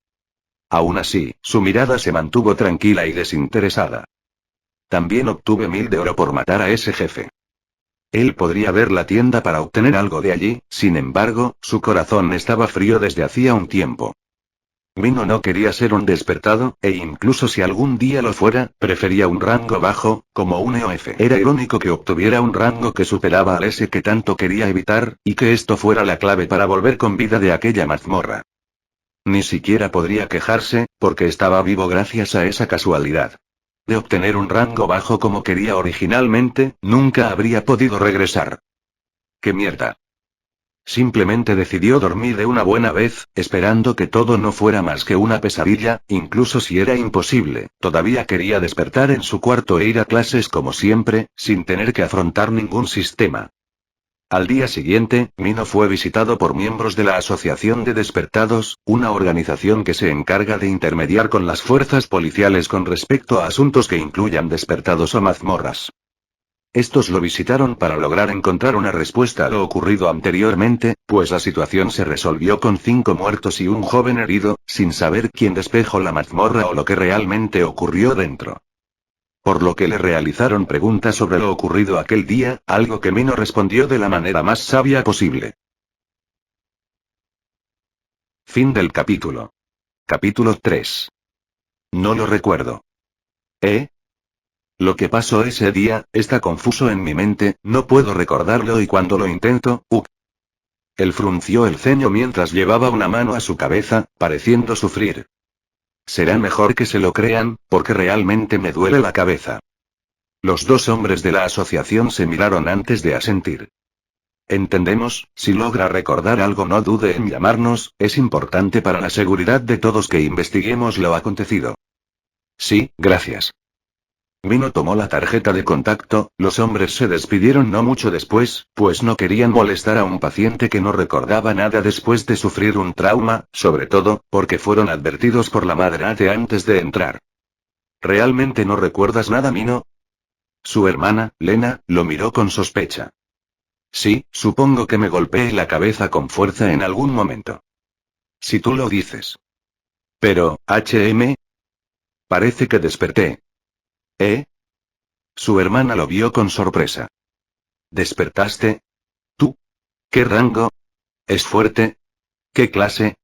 Aún así, su mirada se mantuvo tranquila y desinteresada. También obtuve 1000 de oro por matar a ese jefe. Él podría ver la tienda para obtener algo de allí, sin embargo, su corazón estaba frío desde hacía un tiempo. Mino no quería ser un despertado, e incluso si algún día lo fuera, prefería un rango bajo, como un EOF. Era irónico que obtuviera un rango que superaba al ese que tanto quería evitar, y que esto fuera la clave para volver con vida de aquella mazmorra. Ni siquiera podría quejarse, porque estaba vivo gracias a esa casualidad. De obtener un rango bajo como quería originalmente, nunca habría podido regresar. ¡Qué mierda! Simplemente decidió dormir de una buena vez, esperando que todo no fuera más que una pesadilla, incluso si era imposible, todavía quería despertar en su cuarto e ir a clases como siempre, sin tener que afrontar ningún sistema. Al día siguiente, Mino fue visitado por miembros de la Asociación de Despertados, una organización que se encarga de intermediar con las fuerzas policiales con respecto a asuntos que incluyan despertados o mazmorras. Estos lo visitaron para lograr encontrar una respuesta a lo ocurrido anteriormente, pues la situación se resolvió con 5 muertos y un joven herido, sin saber quién despejó la mazmorra o lo que realmente ocurrió dentro. Por lo que le realizaron preguntas sobre lo ocurrido aquel día, algo que Mino respondió de la manera más sabia posible. Fin del capítulo. Capítulo 3. No lo recuerdo. Lo que pasó ese día, está confuso en mi mente, no puedo recordarlo y cuando lo intento, Él frunció el ceño mientras llevaba una mano a su cabeza, pareciendo sufrir. Será mejor que se lo crean, porque realmente me duele la cabeza. Los dos hombres de la asociación se miraron antes de asentir. Entendemos, si logra recordar algo no dude en llamarnos, es importante para la seguridad de todos que investiguemos lo acontecido. Sí, gracias. Mino tomó la tarjeta de contacto, los hombres se despidieron no mucho después, pues no querían molestar a un paciente que no recordaba nada después de sufrir un trauma, sobre todo, porque fueron advertidos por la madre antes de entrar. ¿Realmente no recuerdas nada, Mino? Su hermana, Lena, lo miró con sospecha. Sí, supongo que me golpeé la cabeza con fuerza en algún momento. Si tú lo dices. Pero, parece que desperté. Su hermana lo vio con sorpresa. ¿Despertaste? ¿Tú? ¿Qué rango? ¿Es fuerte? ¿Qué clase?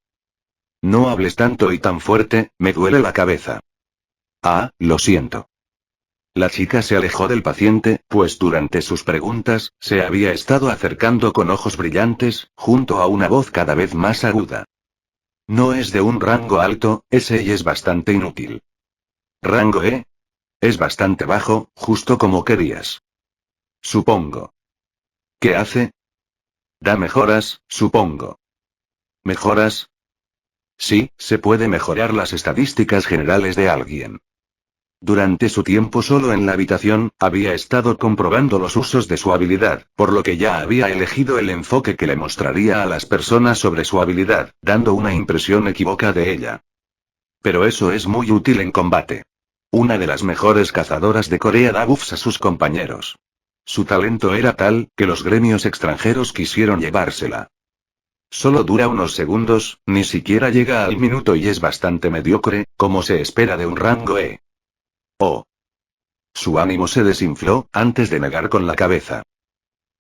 No hables tanto y tan fuerte, me duele la cabeza. Ah, lo siento. La chica se alejó del paciente, pues durante sus preguntas, se había estado acercando con ojos brillantes, junto a una voz cada vez más aguda. No es de un rango alto, ese y es bastante inútil. ¿Rango E? Es bastante bajo, justo como querías. Supongo. ¿Qué hace? Da mejoras, supongo. ¿Mejoras? Sí, se puede mejorar las estadísticas generales de alguien. Durante su tiempo solo en la habitación, había estado comprobando los usos de su habilidad, por lo que ya había elegido el enfoque que le mostraría a las personas sobre su habilidad, dando una impresión equívoca de ella. Pero eso es muy útil en combate. Una de las mejores cazadoras de Corea da buffs a sus compañeros. Su talento era tal, que los gremios extranjeros quisieron llevársela. Solo dura unos segundos, ni siquiera llega al minuto y es bastante mediocre, como se espera de un rango E. Oh. Su ánimo se desinfló, antes de negar con la cabeza.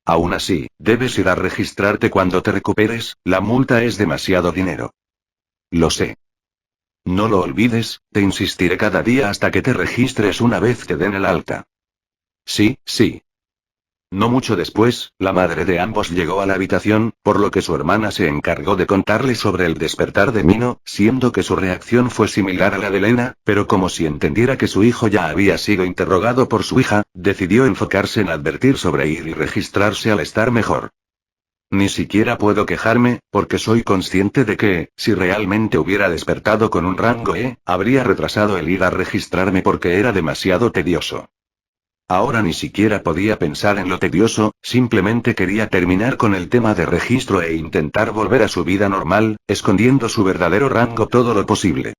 Aún así, debes ir a registrarte cuando te recuperes, la multa es demasiado dinero. Lo sé. No lo olvides, te insistiré cada día hasta que te registres una vez te den el alta. Sí, sí. No mucho después, la madre de ambos llegó a la habitación, por lo que su hermana se encargó de contarle sobre el despertar de Mino, siendo que su reacción fue similar a la de Elena, pero como si entendiera que su hijo ya había sido interrogado por su hija, decidió enfocarse en advertir sobre ir y registrarse al estar mejor. Ni siquiera puedo quejarme, porque soy consciente de que, si realmente hubiera despertado con un rango E, habría retrasado el ir a registrarme porque era demasiado tedioso. Ahora ni siquiera podía pensar en lo tedioso, simplemente quería terminar con el tema de registro e intentar volver a su vida normal, escondiendo su verdadero rango todo lo posible.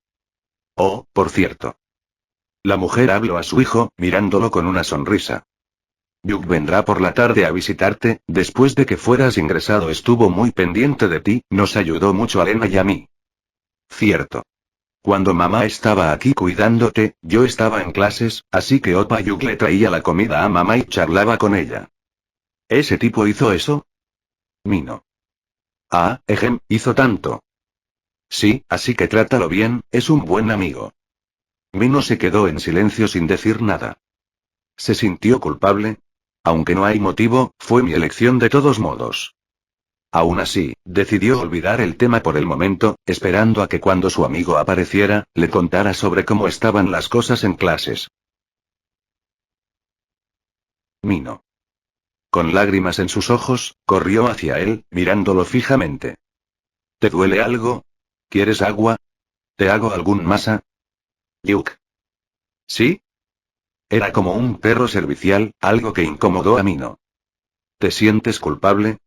Oh, por cierto. La mujer habló a su hijo, mirándolo con una sonrisa. Yuk vendrá por la tarde a visitarte, después de que fueras ingresado estuvo muy pendiente de ti, nos ayudó mucho a Lena y a mí. Cierto. Cuando mamá estaba aquí cuidándote, yo estaba en clases, así que Opa Yuk le traía la comida a mamá y charlaba con ella. ¿Ese tipo hizo eso? Mino. Ah, hizo tanto. Sí, así que trátalo bien, es un buen amigo. Mino se quedó en silencio sin decir nada. ¿Se sintió culpable? Aunque no hay motivo, fue mi elección de todos modos. Aún así, decidió olvidar el tema por el momento, esperando a que cuando su amigo apareciera, le contara sobre cómo estaban las cosas en clases. Mino. Con lágrimas en sus ojos, corrió hacia él, mirándolo fijamente. ¿Te duele algo? ¿Quieres agua? ¿Te hago algún masa? Yuk. ¿Sí? Era como un perro servicial, algo que incomodó a Mino. ¿Te sientes culpable?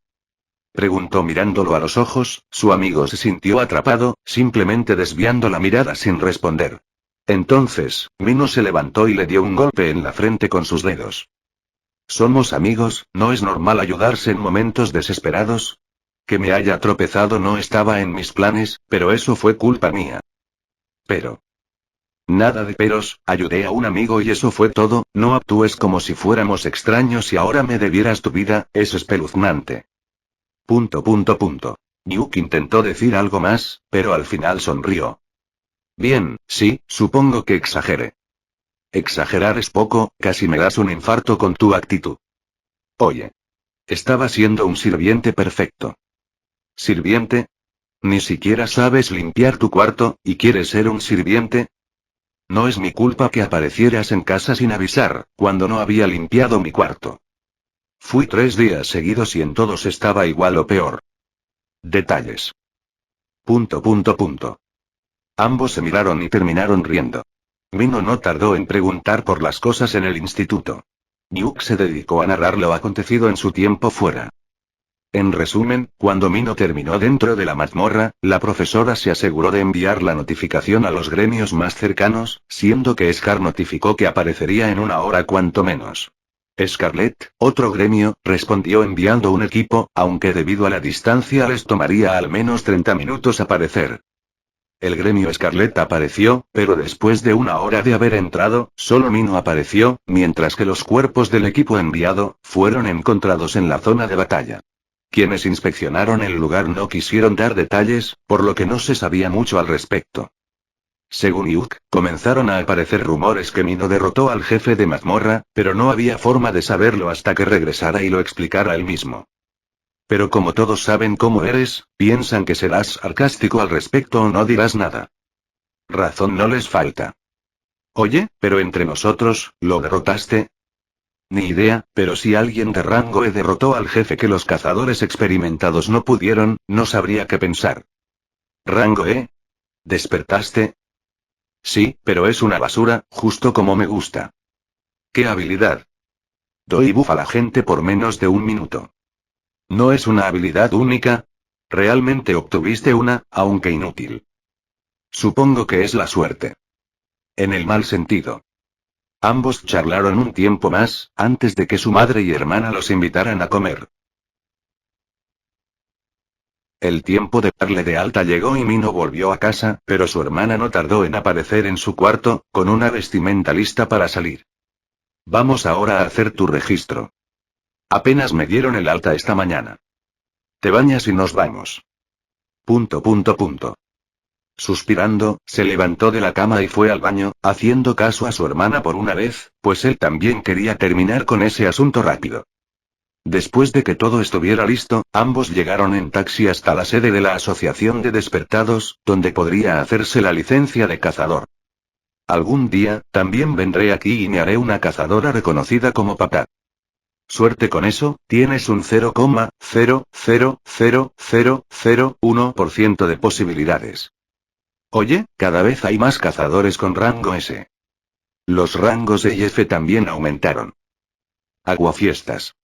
Preguntó mirándolo a los ojos, su amigo se sintió atrapado, simplemente desviando la mirada sin responder. Entonces, Mino se levantó y le dio un golpe en la frente con sus dedos. Somos amigos, ¿no es normal ayudarse en momentos desesperados? Que me haya tropezado no estaba en mis planes, pero eso fue culpa mía. Pero. Nada de peros, ayudé a un amigo y eso fue todo, no actúes como si fuéramos extraños y ahora me debieras tu vida, es espeluznante. Yuk intentó decir algo más, pero al final sonrió. Bien, sí, supongo que exageré. Exagerar es poco, casi me das un infarto con tu actitud. Oye. Estaba siendo un sirviente perfecto. ¿Sirviente? ¿Ni siquiera sabes limpiar tu cuarto, y quieres ser un sirviente? No es mi culpa que aparecieras en casa sin avisar, cuando no había limpiado mi cuarto. Fui 3 días seguidos y en todos estaba igual o peor. Detalles. Ambos se miraron y terminaron riendo. Mino no tardó en preguntar por las cosas en el instituto. Yuk se dedicó a narrar lo acontecido en su tiempo fuera. En resumen, cuando Mino terminó dentro de la mazmorra, la profesora se aseguró de enviar la notificación a los gremios más cercanos, siendo que Scar notificó que aparecería en una hora cuanto menos. Scarlet, otro gremio, respondió enviando un equipo, aunque debido a la distancia les tomaría al menos 30 minutos aparecer. El gremio Scarlet apareció, pero después de una hora de haber entrado, solo Mino apareció, mientras que los cuerpos del equipo enviado, fueron encontrados en la zona de batalla. Quienes inspeccionaron el lugar no quisieron dar detalles, por lo que no se sabía mucho al respecto. Según Yuk, comenzaron a aparecer rumores que Mino derrotó al jefe de mazmorra, pero no había forma de saberlo hasta que regresara y lo explicara él mismo. Pero como todos saben cómo eres, piensan que serás sarcástico al respecto o no dirás nada. Razón no les falta. Oye, pero entre nosotros, ¿lo derrotaste? Ni idea, pero si alguien de rango E derrotó al jefe que los cazadores experimentados no pudieron, no sabría qué pensar. ¿Rango E? ¿Despertaste? Sí, pero es una basura, justo como me gusta. ¿Qué habilidad? Doy buff a la gente por menos de un minuto. ¿No es una habilidad única? Realmente obtuviste una, aunque inútil. Supongo que es la suerte. En el mal sentido. Ambos charlaron un tiempo más, antes de que su madre y hermana los invitaran a comer. El tiempo de darle de alta llegó y Mino volvió a casa, pero su hermana no tardó en aparecer en su cuarto, con una vestimenta lista para salir. Vamos ahora a hacer tu registro. Apenas me dieron el alta esta mañana. Te bañas y nos vamos. Punto punto punto. Suspirando, se levantó de la cama y fue al baño, haciendo caso a su hermana por una vez, pues él también quería terminar con ese asunto rápido. Después de que todo estuviera listo, ambos llegaron en taxi hasta la sede de la Asociación de Despertados, donde podría hacerse la licencia de cazador. Algún día, también vendré aquí y me haré una cazadora reconocida como papá. Suerte con eso, tienes un 0,0000001% de posibilidades. Oye, cada vez hay más cazadores con rango S. Los rangos E y F también aumentaron. Aguafiestas.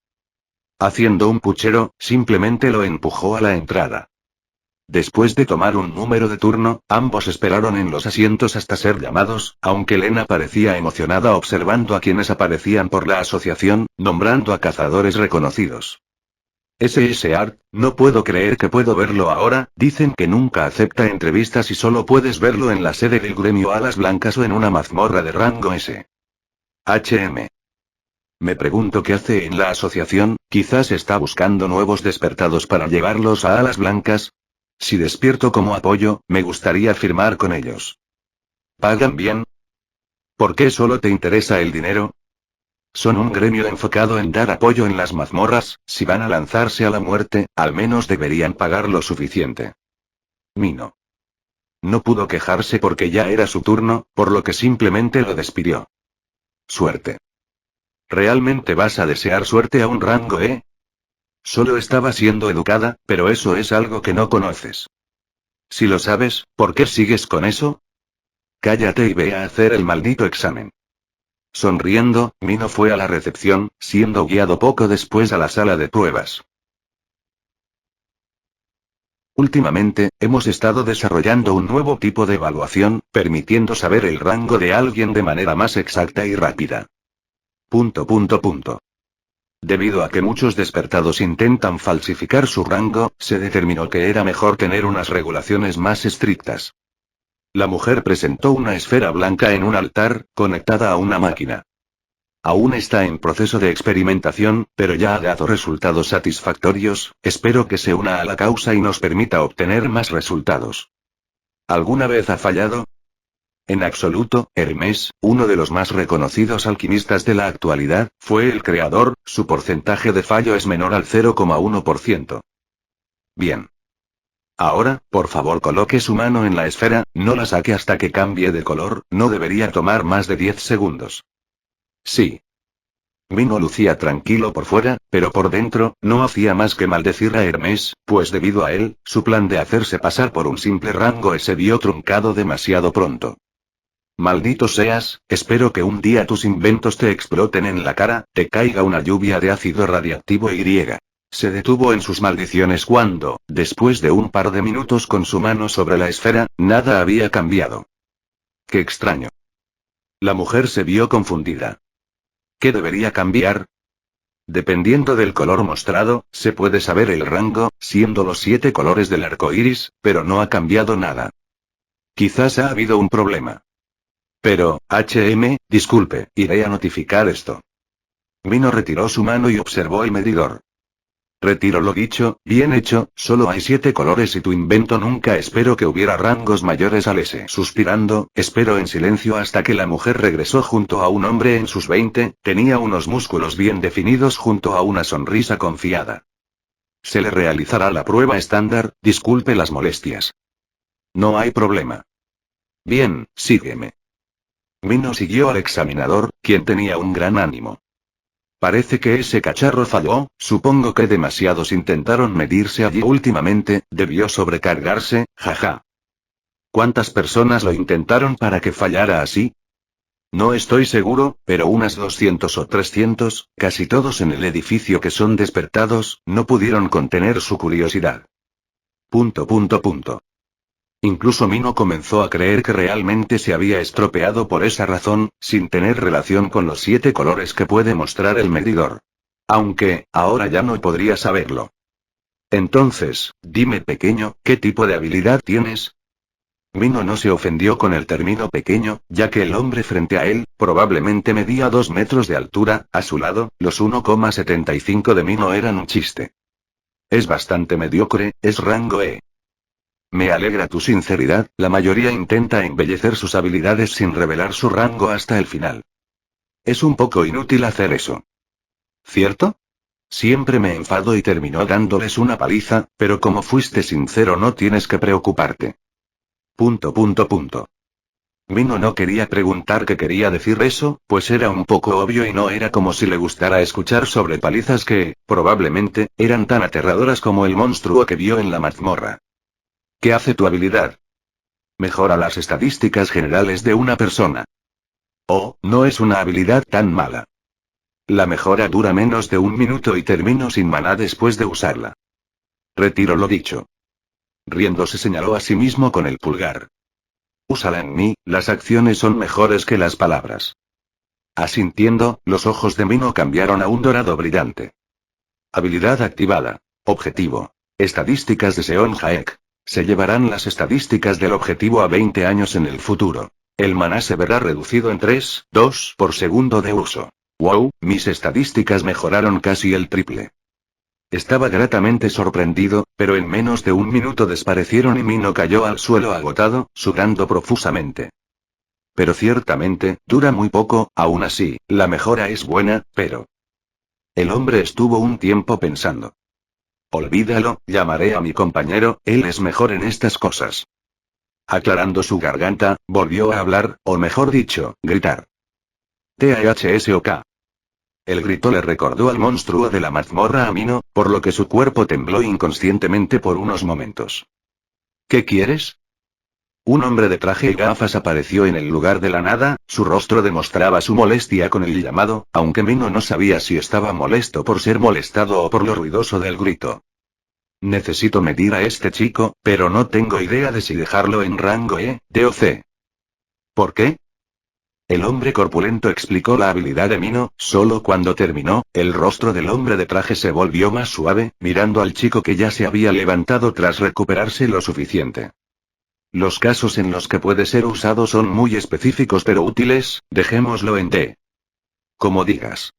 Haciendo un puchero, simplemente lo empujó a la entrada. Después de tomar un número de turno, ambos esperaron en los asientos hasta ser llamados, aunque Lena parecía emocionada observando a quienes aparecían por la asociación, nombrando a cazadores reconocidos. SS Art, no puedo creer que puedo verlo ahora, dicen que nunca acepta entrevistas y solo puedes verlo en la sede del gremio Alas Blancas o en una mazmorra de rango S. HM. Me pregunto qué hace en la asociación, quizás está buscando nuevos despertados para llevarlos a Alas Blancas. Si despierto como apoyo, me gustaría firmar con ellos. ¿Pagan bien? ¿Por qué solo te interesa el dinero? Son un gremio enfocado en dar apoyo en las mazmorras, si van a lanzarse a la muerte, al menos deberían pagar lo suficiente. Mino. No pudo quejarse porque ya era su turno, por lo que simplemente lo despidió. Suerte. ¿Realmente vas a desear suerte a un rango E? Solo estaba siendo educada, pero eso es algo que no conoces. Si lo sabes, ¿por qué sigues con eso? Cállate y ve a hacer el maldito examen. Sonriendo, Mino fue a la recepción, siendo guiado poco después a la sala de pruebas. Últimamente, hemos estado desarrollando un nuevo tipo de evaluación, permitiendo saber el rango de alguien de manera más exacta y rápida. Punto punto punto. Debido a que muchos despertados intentan falsificar su rango, se determinó que era mejor tener unas regulaciones más estrictas. La mujer presentó una esfera blanca en un altar, conectada a una máquina. Aún está en proceso de experimentación, pero ya ha dado resultados satisfactorios, espero que se una a la causa y nos permita obtener más resultados. ¿Alguna vez ha fallado? En absoluto, Hermes, uno de los más reconocidos alquimistas de la actualidad, fue el creador, su porcentaje de fallo es menor al 0,1%. Bien. Ahora, por favor coloque su mano en la esfera, no la saque hasta que cambie de color, no debería tomar más de 10 segundos. Sí. Mino lucía tranquilo por fuera, pero por dentro, no hacía más que maldecir a Hermes, pues debido a él, su plan de hacerse pasar por un simple rango se vio truncado demasiado pronto. Maldito seas, espero que un día tus inventos te exploten en la cara, te caiga una lluvia de ácido radiactivo y... Se detuvo en sus maldiciones cuando, después de un par de minutos con su mano sobre la esfera, nada había cambiado. Qué extraño. La mujer se vio confundida. ¿Qué debería cambiar? Dependiendo del color mostrado, se puede saber el rango, siendo los 7 colores del arco iris, pero no ha cambiado nada. Quizás ha habido un problema. Pero, disculpe, iré a notificar esto. Mino retiró su mano y observó el medidor. Retiro lo dicho, bien hecho, solo hay 7 colores y tu invento nunca espero que hubiera rangos mayores al S. Suspirando, esperó en silencio hasta que la mujer regresó junto a un hombre en sus 20, tenía unos músculos bien definidos junto a una sonrisa confiada. Se le realizará la prueba estándar, disculpe las molestias. No hay problema. Bien, sígueme. Mino siguió al examinador, quien tenía un gran ánimo. Parece que ese cacharro falló, supongo que demasiados intentaron medirse allí últimamente, debió sobrecargarse, jaja. ¿Cuántas personas lo intentaron para que fallara así? No estoy seguro, pero unas 200 o 300, casi todos en el edificio que son despertados, no pudieron contener su curiosidad. Punto punto punto. Incluso Mino comenzó a creer que realmente se había estropeado por esa razón, sin tener relación con los 7 colores que puede mostrar el medidor. Aunque, ahora ya no podría saberlo. Entonces, dime pequeño, ¿qué tipo de habilidad tienes? Mino no se ofendió con el término pequeño, ya que el hombre frente a él, probablemente medía 2 metros de altura, a su lado, los 1,75 de Mino eran un chiste. Es bastante mediocre, es rango E. Me alegra tu sinceridad, la mayoría intenta embellecer sus habilidades sin revelar su rango hasta el final. Es un poco inútil hacer eso. ¿Cierto? Siempre me enfado y terminó dándoles una paliza, pero como fuiste sincero no tienes que preocuparte. Punto punto punto. Mino no quería preguntar qué quería decir eso, pues era un poco obvio y no era como si le gustara escuchar sobre palizas que, probablemente, eran tan aterradoras como el monstruo que vio en la mazmorra. ¿Qué hace tu habilidad? Mejora las estadísticas generales de una persona. Oh, no es una habilidad tan mala. La mejora dura menos de 1 minuto y termino sin maná después de usarla. Retiro lo dicho. Riendo se señaló a sí mismo con el pulgar. Úsala en mí, las acciones son mejores que las palabras. Asintiendo, los ojos de Mino cambiaron a un dorado brillante. Habilidad activada. Objetivo. Estadísticas de Seon Jaek. Se llevarán las estadísticas del objetivo a 20 años en el futuro. El maná se verá reducido en 3,2 por segundo de uso. Wow, mis estadísticas mejoraron casi el triple. Estaba gratamente sorprendido, pero en menos de 1 minuto desaparecieron y Mino cayó al suelo agotado, sudando profusamente. Pero ciertamente, dura muy poco, aún así, la mejora es buena, pero... El hombre estuvo un tiempo pensando. Olvídalo, llamaré a mi compañero, él es mejor en estas cosas. Aclarando su garganta, volvió a hablar, o mejor dicho, gritar. THSOK. El grito le recordó al monstruo de la mazmorra a Mino, por lo que su cuerpo tembló inconscientemente por unos momentos. ¿Qué quieres? Un hombre de traje y gafas apareció en el lugar de la nada, su rostro demostraba su molestia con el llamado, aunque Mino no sabía si estaba molesto por ser molestado o por lo ruidoso del grito. Necesito medir a este chico, pero no tengo idea de si dejarlo en rango E, D o C. ¿Por qué? El hombre corpulento explicó la habilidad de Mino, solo cuando terminó, el rostro del hombre de traje se volvió más suave, mirando al chico que ya se había levantado tras recuperarse lo suficiente. Los casos en los que puede ser usado son muy específicos pero útiles, dejémoslo en D. Como digas.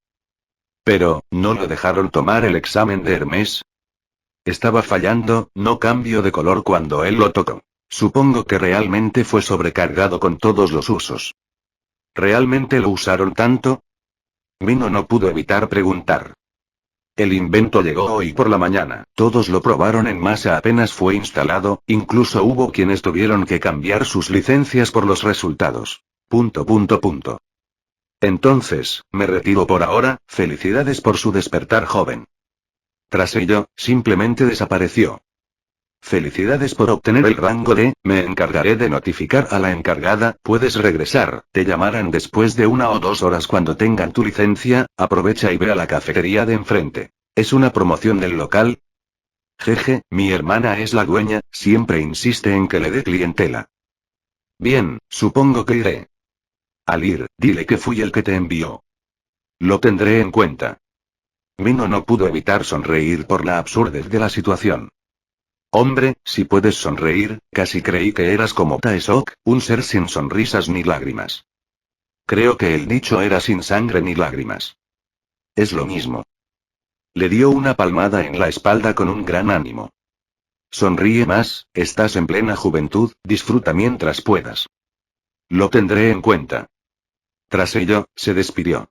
Pero, ¿no lo dejaron tomar el examen de Hermes? Estaba fallando, no cambió de color cuando él lo tocó. Supongo que realmente fue sobrecargado con todos los usos. ¿Realmente lo usaron tanto? Mino no pudo evitar preguntar. El invento llegó hoy por la mañana, todos lo probaron en masa apenas fue instalado, incluso hubo quienes tuvieron que cambiar sus licencias por los resultados. Punto punto punto. Entonces, me retiro por ahora, felicidades por su despertar joven. Tras ello, simplemente desapareció. Felicidades por obtener el rango D, me encargaré de notificar a la encargada, puedes regresar, te llamarán después de 1 o 2 horas cuando tengan tu licencia, aprovecha y ve a la cafetería de enfrente. ¿Es una promoción del local? Jeje, mi hermana es la dueña, siempre insiste en que le dé clientela. Bien, supongo que iré. Al ir, dile que fui el que te envió. Lo tendré en cuenta. Mino no pudo evitar sonreír por la absurdez de la situación. Hombre, si puedes sonreír, casi creí que eras como Taesok, un ser sin sonrisas ni lágrimas. Creo que el dicho era sin sangre ni lágrimas. Es lo mismo. Le dio una palmada en la espalda con un gran ánimo. Sonríe más, estás en plena juventud, disfruta mientras puedas. Lo tendré en cuenta. Tras ello, se despidió.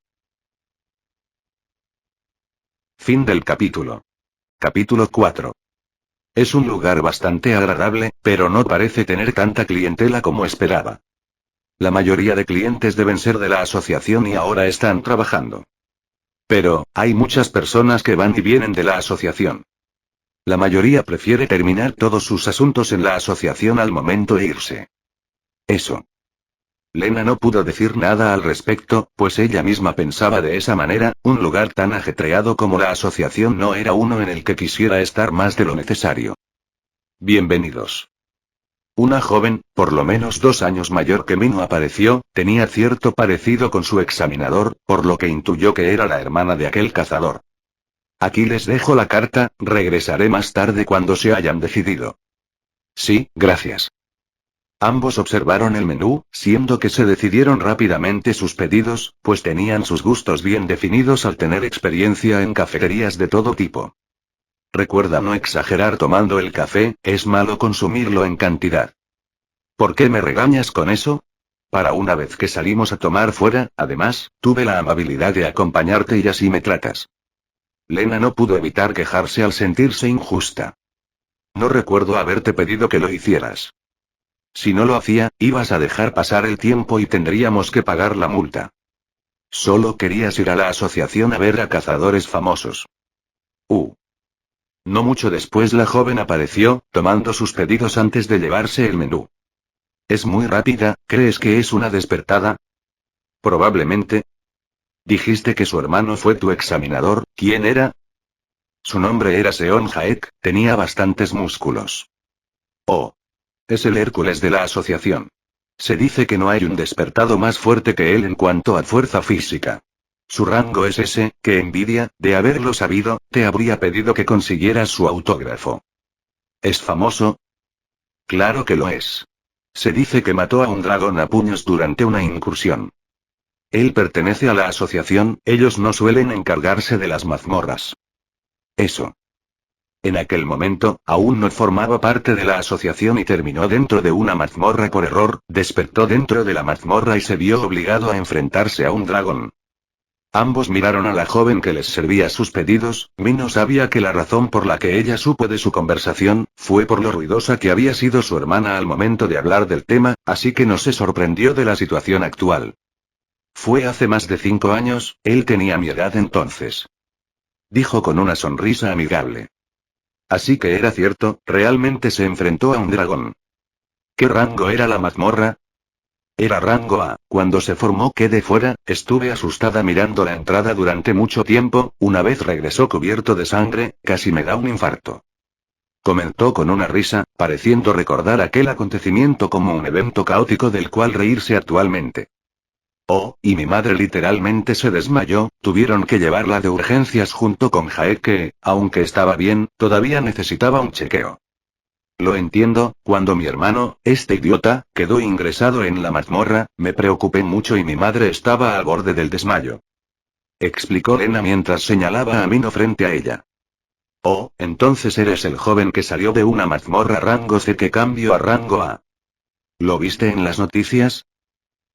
Fin del capítulo. Capítulo 4. Es un lugar bastante agradable, pero no parece tener tanta clientela como esperaba. La mayoría de clientes deben ser de la asociación y ahora están trabajando. Pero, hay muchas personas que van y vienen de la asociación. La mayoría prefiere terminar todos sus asuntos en la asociación al momento de irse. Eso. Lena no pudo decir nada al respecto, pues ella misma pensaba de esa manera, un lugar tan ajetreado como la asociación no era uno en el que quisiera estar más de lo necesario. Bienvenidos. Una joven, por lo menos 2 años mayor que Mino apareció, tenía cierto parecido con su examinador, por lo que intuyó que era la hermana de aquel cazador. Aquí les dejo la carta, regresaré más tarde cuando se hayan decidido. Sí, gracias. Ambos observaron el menú, siendo que se decidieron rápidamente sus pedidos, pues tenían sus gustos bien definidos al tener experiencia en cafeterías de todo tipo. Recuerda no exagerar tomando el café, es malo consumirlo en cantidad. ¿Por qué me regañas con eso? Para una vez que salimos a tomar fuera, además, tuve la amabilidad de acompañarte y así me tratas. Lena no pudo evitar quejarse al sentirse injusta. No recuerdo haberte pedido que lo hicieras. Si no lo hacía, ibas a dejar pasar el tiempo y tendríamos que pagar la multa. Solo querías ir a la asociación a ver a cazadores famosos. No mucho después la joven apareció, tomando sus pedidos antes de llevarse el menú. Es muy rápida, ¿crees que es una despertada? Probablemente. Dijiste que su hermano fue tu examinador, ¿quién era? Su nombre era Seon Jaek, tenía bastantes músculos. Oh. Es el Hércules de la asociación. Se dice que no hay un despertado más fuerte que él en cuanto a fuerza física. Su rango es ese, que envidia, de haberlo sabido, te habría pedido que consiguieras su autógrafo. ¿Es famoso? Claro que lo es. Se dice que mató a un dragón a puños durante una incursión. Él pertenece a la asociación, ellos no suelen encargarse de las mazmorras. Eso. En aquel momento, aún no formaba parte de la asociación y terminó dentro de una mazmorra por error, despertó dentro de la mazmorra y se vio obligado a enfrentarse a un dragón. Ambos miraron a la joven que les servía sus pedidos. Mino sabía que la razón por la que ella supo de su conversación, fue por lo ruidosa que había sido su hermana al momento de hablar del tema, así que no se sorprendió de la situación actual. Fue hace más de 5 años, él tenía mi edad entonces. Dijo con una sonrisa amigable. Así que era cierto, realmente se enfrentó a un dragón. ¿Qué rango era la mazmorra? Era rango A. Cuando se formó quedé fuera, estuve asustada mirando la entrada durante mucho tiempo, una vez regresó cubierto de sangre, casi me da un infarto. Comentó con una risa, pareciendo recordar aquel acontecimiento como un evento caótico del cual reírse actualmente. Oh, y mi madre literalmente se desmayó, tuvieron que llevarla de urgencias junto con Jae que, aunque estaba bien, todavía necesitaba un chequeo. Lo entiendo, cuando mi hermano, este idiota, quedó ingresado en la mazmorra, me preocupé mucho y mi madre estaba al borde del desmayo. Explicó Lena mientras señalaba a Mino frente a ella. Oh, entonces eres el joven que salió de una mazmorra rango C que cambió a rango A. ¿Lo viste en las noticias?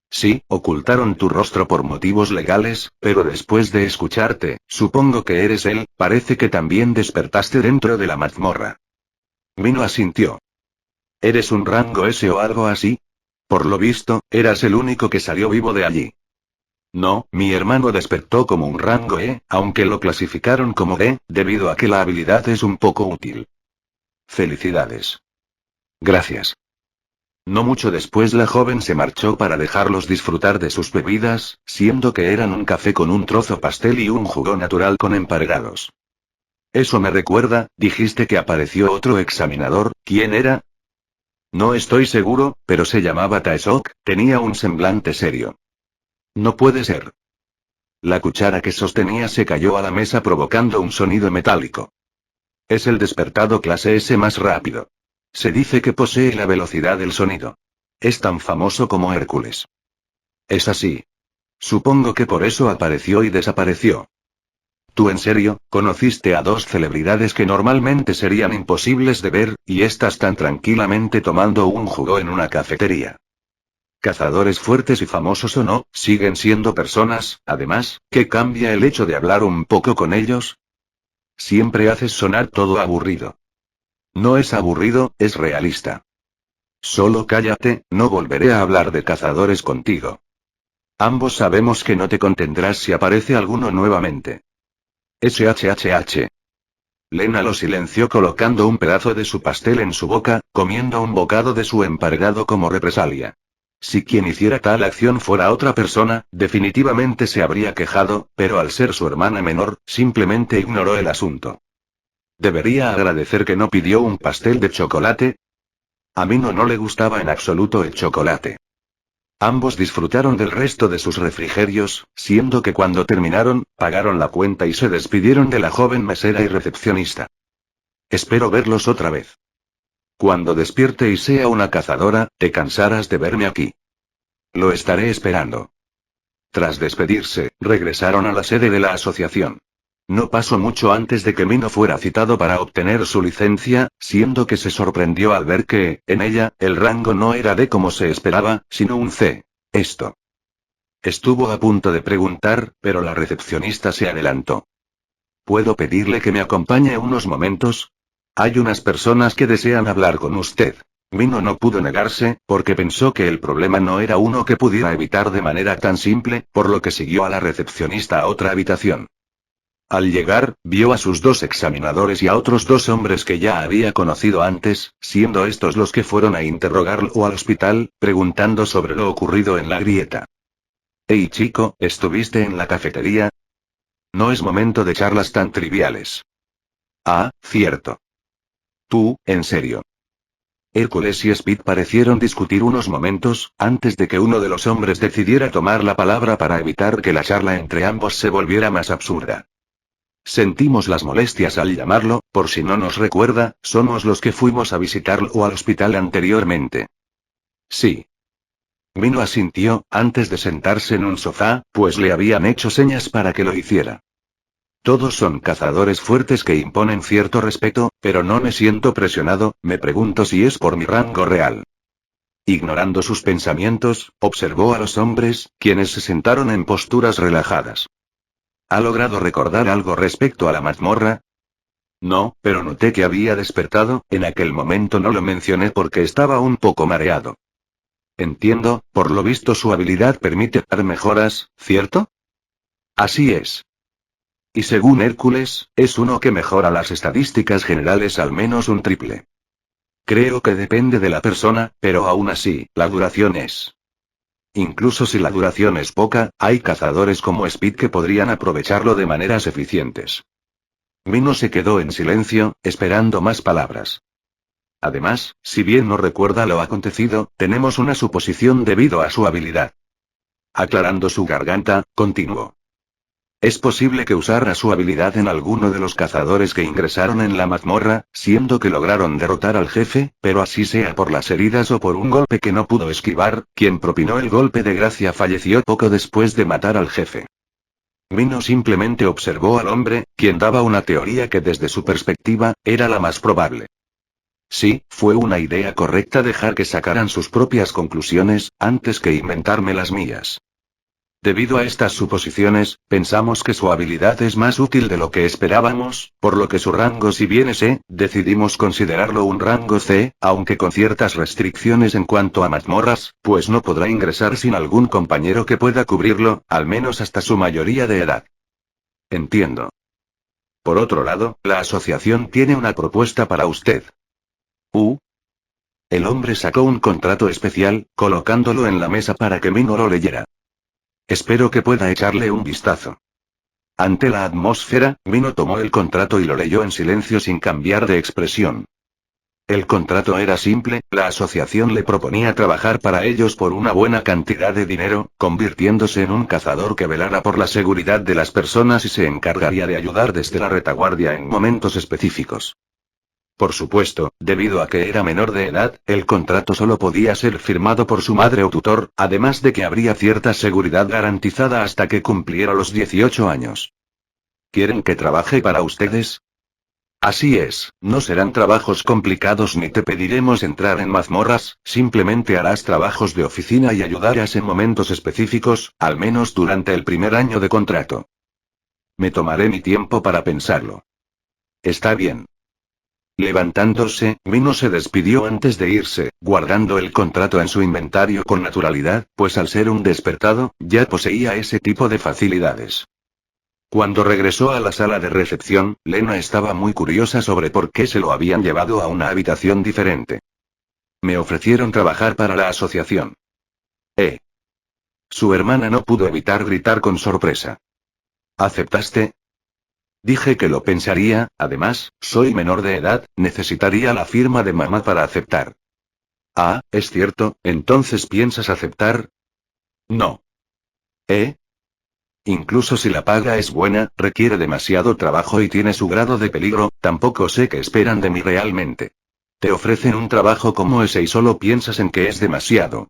Sí, ocultaron tu rostro por motivos legales, pero después de escucharte, supongo que eres él, parece que también despertaste dentro de la mazmorra. Mino asintió. ¿Eres un rango S o algo así? Por lo visto, eras el único que salió vivo de allí. No, mi hermano despertó como un rango E, aunque lo clasificaron como D, debido a que la habilidad es un poco útil. Felicidades. Gracias. No mucho después la joven se marchó para dejarlos disfrutar de sus bebidas, siendo que eran un café con un trozo pastel y un jugo natural con emparedados. Eso me recuerda, dijiste que apareció otro examinador, ¿quién era? No estoy seguro, pero se llamaba Taesok, tenía un semblante serio. No puede ser. La cuchara que sostenía se cayó a la mesa provocando un sonido metálico. Es el despertado clase S más rápido. Se dice que posee la velocidad del sonido. Es tan famoso como Hércules. Es así. Supongo que por eso apareció y desapareció. ¿Tú en serio, conociste a dos celebridades que normalmente serían imposibles de ver, y estás tan tranquilamente tomando un jugo en una cafetería? Cazadores fuertes y famosos o no, siguen siendo personas, además, ¿qué cambia el hecho de hablar un poco con ellos? Siempre haces sonar todo aburrido. No es aburrido, es realista. Solo cállate, no volveré a hablar de cazadores contigo. Ambos sabemos que no te contendrás si aparece alguno nuevamente. SHHH. Lena lo silenció colocando un pedazo de su pastel en su boca, comiendo un bocado de su emparedado como represalia. Si quien hiciera tal acción fuera otra persona, definitivamente se habría quejado, pero al ser su hermana menor, simplemente ignoró el asunto. ¿Debería agradecer que no pidió un pastel de chocolate? A Mino no le gustaba en absoluto el chocolate. Ambos disfrutaron del resto de sus refrigerios, siendo que cuando terminaron, pagaron la cuenta y se despidieron de la joven mesera y recepcionista. Espero verlos otra vez. Cuando despierte y sea una cazadora, te cansarás de verme aquí. Lo estaré esperando. Tras despedirse, regresaron a la sede de la asociación. No pasó mucho antes de que Mino fuera citado para obtener su licencia, siendo que se sorprendió al ver que, en ella, el rango no era D como se esperaba, sino un C. Esto. Estuvo a punto de preguntar, pero la recepcionista se adelantó. ¿Puedo pedirle que me acompañe unos momentos? Hay unas personas que desean hablar con usted. Mino no pudo negarse, porque pensó que el problema no era uno que pudiera evitar de manera tan simple, por lo que siguió a la recepcionista a otra habitación. Al llegar, vio a sus dos examinadores y a otros dos hombres que ya había conocido antes, siendo estos los que fueron a interrogarlo al hospital, preguntando sobre lo ocurrido en la grieta. Hey chico, ¿estuviste en la cafetería? No es momento de charlas tan triviales. Ah, cierto. Tú, en serio. Hércules y Speed parecieron discutir unos momentos, antes de que uno de los hombres decidiera tomar la palabra para evitar que la charla entre ambos se volviera más absurda. Sentimos las molestias al llamarlo, por si no nos recuerda, somos los que fuimos a visitarlo al hospital anteriormente. Sí. Mino asintió, antes de sentarse en un sofá, pues le habían hecho señas para que lo hiciera. Todos son cazadores fuertes que imponen cierto respeto, pero no me siento presionado, me pregunto si es por mi rango real. Ignorando sus pensamientos, observó a los hombres, quienes se sentaron en posturas relajadas. ¿Ha logrado recordar algo respecto a la mazmorra? No, pero noté que había despertado, en aquel momento no lo mencioné porque estaba un poco mareado. Entiendo, por lo visto su habilidad permite dar mejoras, ¿cierto? Así es. Y según Hércules, es uno que mejora las estadísticas generales al menos un triple. Creo que depende de la persona, pero aún así, la duración es. Incluso si la duración es poca, hay cazadores como Speed que podrían aprovecharlo de maneras eficientes. Mino se quedó en silencio, esperando más palabras. Además, si bien no recuerda lo acontecido, tenemos una suposición debido a su habilidad. Aclarando su garganta, continuó. Es posible que usara su habilidad en alguno de los cazadores que ingresaron en la mazmorra, siendo que lograron derrotar al jefe, pero así sea por las heridas o por un golpe que no pudo esquivar, quien propinó el golpe de gracia falleció poco después de matar al jefe. Mino simplemente observó al hombre, quien daba una teoría que desde su perspectiva, era la más probable. Sí, fue una idea correcta dejar que sacaran sus propias conclusiones, antes que inventarme las mías. Debido a estas suposiciones, pensamos que su habilidad es más útil de lo que esperábamos, por lo que su rango si bien es E, decidimos considerarlo un rango C, aunque con ciertas restricciones en cuanto a mazmorras, pues no podrá ingresar sin algún compañero que pueda cubrirlo, al menos hasta su mayoría de edad. Entiendo. Por otro lado, la asociación tiene una propuesta para usted. El hombre sacó un contrato especial, colocándolo en la mesa para que Mino lo leyera. Espero que pueda echarle un vistazo. Ante la atmósfera, Mino tomó el contrato y lo leyó en silencio sin cambiar de expresión. El contrato era simple, la asociación le proponía trabajar para ellos por una buena cantidad de dinero, convirtiéndose en un cazador que velara por la seguridad de las personas y se encargaría de ayudar desde la retaguardia en momentos específicos. Por supuesto, debido a que era menor de edad, el contrato solo podía ser firmado por su madre o tutor, además de que habría cierta seguridad garantizada hasta que cumpliera los 18 años. ¿Quieren que trabaje para ustedes? Así es, no serán trabajos complicados ni te pediremos entrar en mazmorras, simplemente harás trabajos de oficina y ayudarás en momentos específicos, al menos durante el primer año de contrato. Me tomaré mi tiempo para pensarlo. Está bien. Levantándose, Mino se despidió antes de irse, guardando el contrato en su inventario con naturalidad, pues al ser un despertado, ya poseía ese tipo de facilidades. Cuando regresó a la sala de recepción, Lena estaba muy curiosa sobre por qué se lo habían llevado a una habitación diferente. Me ofrecieron trabajar para la asociación. Su hermana no pudo evitar gritar con sorpresa. ¿Aceptaste? Dije que lo pensaría, además, soy menor de edad, necesitaría la firma de mamá para aceptar. Ah, es cierto, entonces ¿piensas aceptar? No. Incluso si la paga es buena, requiere demasiado trabajo y tiene su grado de peligro, tampoco sé qué esperan de mí realmente. Te ofrecen un trabajo como ese y solo piensas en que es demasiado.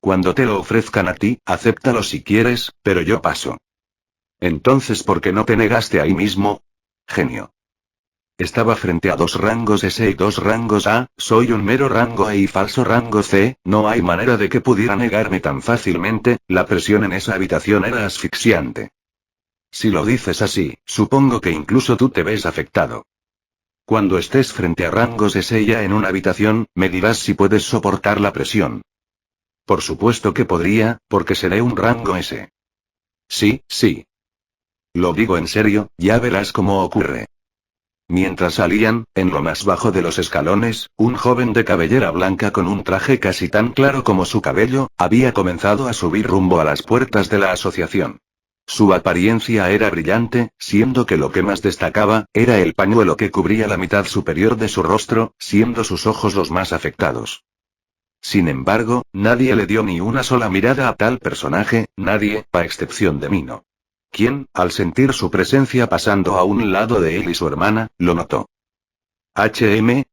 Cuando te lo ofrezcan a ti, acéptalo si quieres, pero yo paso. Entonces, ¿por qué no te negaste ahí mismo? Genio. Estaba frente a 2 rangos S y 2 rangos A, soy un mero rango E y falso rango C, no hay manera de que pudiera negarme tan fácilmente, la presión en esa habitación era asfixiante. Si lo dices así, supongo que incluso tú te ves afectado. Cuando estés frente a rangos S y A en una habitación, me dirás si puedes soportar la presión. Por supuesto que podría, porque seré un rango S. Sí, sí. Lo digo en serio, ya verás cómo ocurre. Mientras salían, en lo más bajo de los escalones, un joven de cabellera blanca con un traje casi tan claro como su cabello, había comenzado a subir rumbo a las puertas de la asociación. Su apariencia era brillante, siendo que lo que más destacaba, era el pañuelo que cubría la mitad superior de su rostro, siendo sus ojos los más afectados. Sin embargo, nadie le dio ni una sola mirada a tal personaje, nadie, a excepción de Mino. Quien, al sentir su presencia pasando a un lado de él y su hermana, lo notó. HM.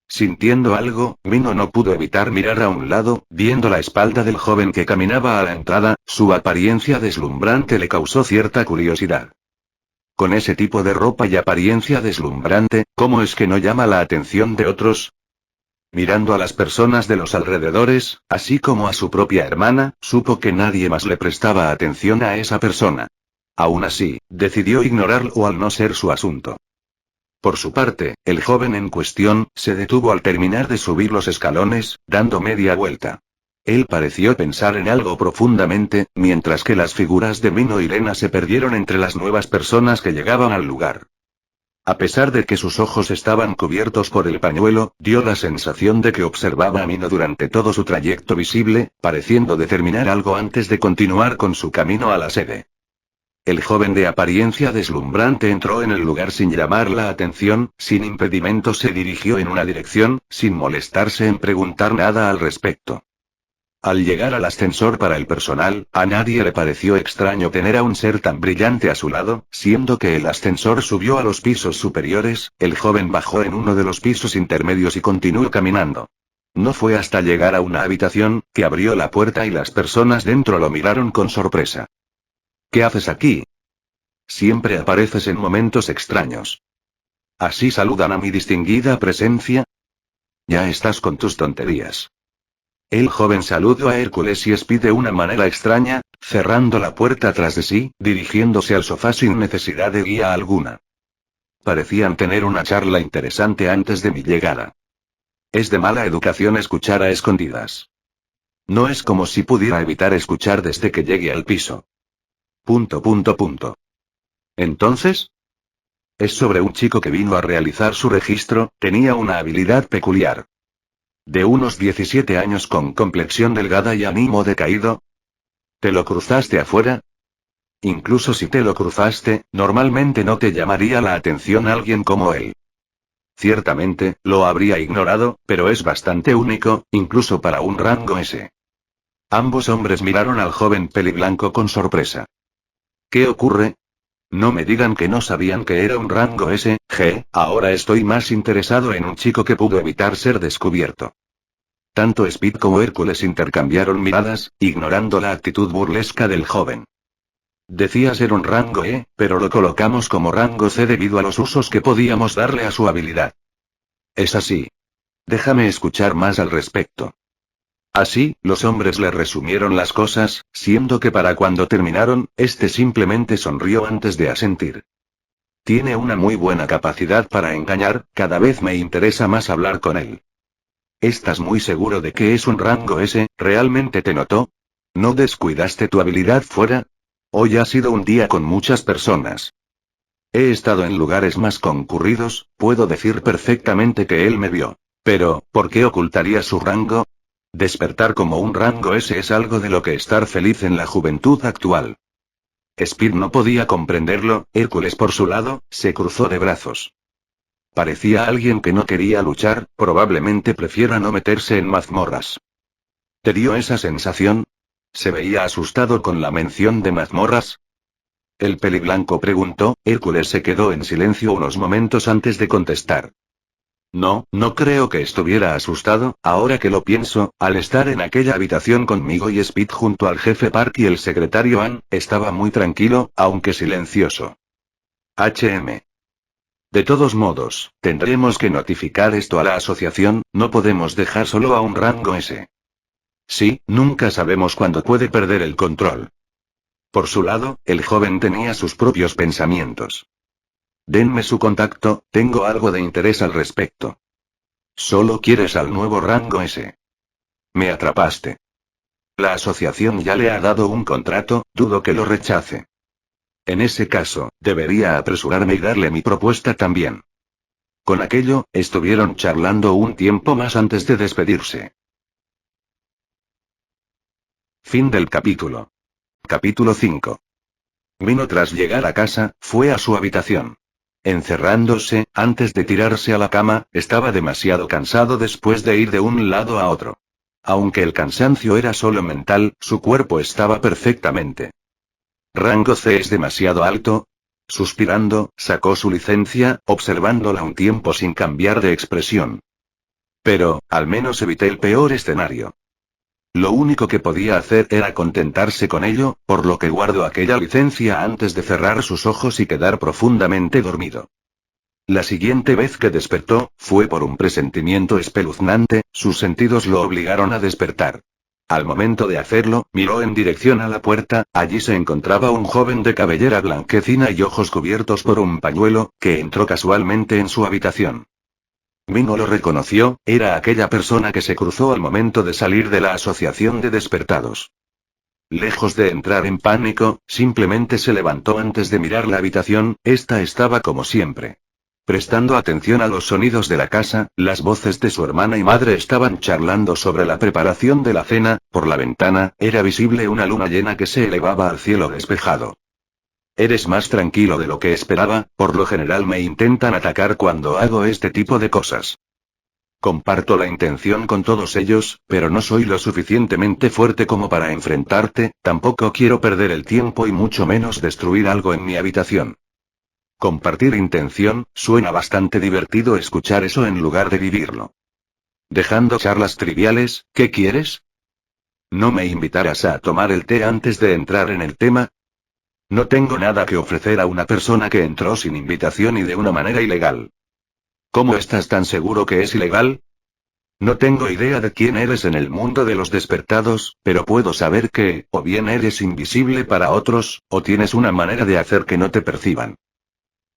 Sintiendo algo, Mino no pudo evitar mirar a un lado, viendo la espalda del joven que caminaba a la entrada, su apariencia deslumbrante le causó cierta curiosidad. Con ese tipo de ropa y apariencia deslumbrante, ¿cómo es que no llama la atención de otros? Mirando a las personas de los alrededores, así como a su propia hermana, supo que nadie más le prestaba atención a esa persona. Aún así, decidió ignorarlo al no ser su asunto. Por su parte, el joven en cuestión, se detuvo al terminar de subir los escalones, dando media vuelta. Él pareció pensar en algo profundamente, mientras que las figuras de Mino y Lena se perdieron entre las nuevas personas que llegaban al lugar. A pesar de que sus ojos estaban cubiertos por el pañuelo, dio la sensación de que observaba a Mino durante todo su trayecto visible, pareciendo determinar algo antes de continuar con su camino a la sede. El joven de apariencia deslumbrante entró en el lugar sin llamar la atención, sin impedimento se dirigió en una dirección, sin molestarse en preguntar nada al respecto. Al llegar al ascensor para el personal, a nadie le pareció extraño tener a un ser tan brillante a su lado, siendo que el ascensor subió a los pisos superiores, el joven bajó en uno de los pisos intermedios y continuó caminando. No fue hasta llegar a una habitación, que abrió la puerta y las personas dentro lo miraron con sorpresa. ¿Qué haces aquí? Siempre apareces en momentos extraños. ¿Así saludan a mi distinguida presencia? Ya estás con tus tonterías. El joven saludó a Hércules y Speed de una manera extraña, cerrando la puerta tras de sí, dirigiéndose al sofá sin necesidad de guía alguna. Parecían tener una charla interesante antes de mi llegada. Es de mala educación escuchar a escondidas. No es como si pudiera evitar escuchar desde que llegue al piso. ... ¿Entonces? Es sobre un chico que vino a realizar su registro, tenía una habilidad peculiar. De unos 17 años con complexión delgada y ánimo decaído. ¿Te lo cruzaste afuera? Incluso si te lo cruzaste, normalmente no te llamaría la atención alguien como él. Ciertamente, lo habría ignorado, pero es bastante único, incluso para un rango S. Ambos hombres miraron al joven peliblanco con sorpresa. ¿Qué ocurre? No me digan que no sabían que era un rango S, ahora estoy más interesado en un chico que pudo evitar ser descubierto. Tanto Speed como Hércules intercambiaron miradas, ignorando la actitud burlesca del joven. Decía ser un rango E, pero lo colocamos como rango C debido a los usos que podíamos darle a su habilidad. Es así. Déjame escuchar más al respecto. Así, los hombres le resumieron las cosas, siendo que para cuando terminaron, este simplemente sonrió antes de asentir. Tiene una muy buena capacidad para engañar, cada vez me interesa más hablar con él. ¿Estás muy seguro de que es un rango S? ¿Realmente te notó? ¿No descuidaste tu habilidad fuera? Hoy ha sido un día con muchas personas. He estado en lugares más concurridos, puedo decir perfectamente que él me vio. Pero, ¿por qué ocultaría su rango? Despertar como un rango S es algo de lo que estar feliz en la juventud actual. Speed no podía comprenderlo, Hércules por su lado, se cruzó de brazos. Parecía alguien que no quería luchar, probablemente prefiera no meterse en mazmorras. ¿Te dio esa sensación? ¿Se veía asustado con la mención de mazmorras? El peliblanco preguntó, Hércules se quedó en silencio unos momentos antes de contestar. No, no creo que estuviera asustado, ahora que lo pienso, al estar en aquella habitación conmigo y Speed junto al jefe Park y el secretario Ann, estaba muy tranquilo, aunque silencioso. De todos modos, tendremos que notificar esto a la asociación, no podemos dejar solo a un rango S. Sí, nunca sabemos cuándo puede perder el control. Por su lado, el joven tenía sus propios pensamientos. Denme su contacto, tengo algo de interés al respecto. Solo quieres al nuevo rango S. Me atrapaste. La asociación ya le ha dado un contrato, dudo que lo rechace. En ese caso, debería apresurarme y darle mi propuesta también. Con aquello, estuvieron charlando un tiempo más antes de despedirse. Fin del capítulo. Capítulo 5. Vino tras llegar a casa, fue a su habitación. Encerrándose, antes de tirarse a la cama, estaba demasiado cansado después de ir de un lado a otro. Aunque el cansancio era solo mental, su cuerpo estaba perfectamente. Rango C es demasiado alto. Suspirando, sacó su licencia, observándola un tiempo sin cambiar de expresión. Pero, al menos evité el peor escenario. Lo único que podía hacer era contentarse con ello, por lo que guardó aquella licencia antes de cerrar sus ojos y quedar profundamente dormido. La siguiente vez que despertó, fue por un presentimiento espeluznante, sus sentidos lo obligaron a despertar. Al momento de hacerlo, miró en dirección a la puerta, allí se encontraba un joven de cabellera blanquecina y ojos cubiertos por un pañuelo, que entró casualmente en su habitación. Vino lo reconoció, era aquella persona que se cruzó al momento de salir de la asociación de despertados. Lejos de entrar en pánico, simplemente se levantó antes de mirar la habitación, esta estaba como siempre. Prestando atención a los sonidos de la casa, las voces de su hermana y madre estaban charlando sobre la preparación de la cena, por la ventana, era visible una luna llena que se elevaba al cielo despejado. Eres más tranquilo de lo que esperaba, por lo general me intentan atacar cuando hago este tipo de cosas. Comparto la intención con todos ellos, pero no soy lo suficientemente fuerte como para enfrentarte, tampoco quiero perder el tiempo y mucho menos destruir algo en mi habitación. Compartir intención, suena bastante divertido escuchar eso en lugar de vivirlo. Dejando charlas triviales, ¿qué quieres? ¿No me invitarás a tomar el té antes de entrar en el tema? No tengo nada que ofrecer a una persona que entró sin invitación y de una manera ilegal. ¿Cómo estás tan seguro que es ilegal? No tengo idea de quién eres en el mundo de los despertados, pero puedo saber que, o bien eres invisible para otros, o tienes una manera de hacer que no te perciban.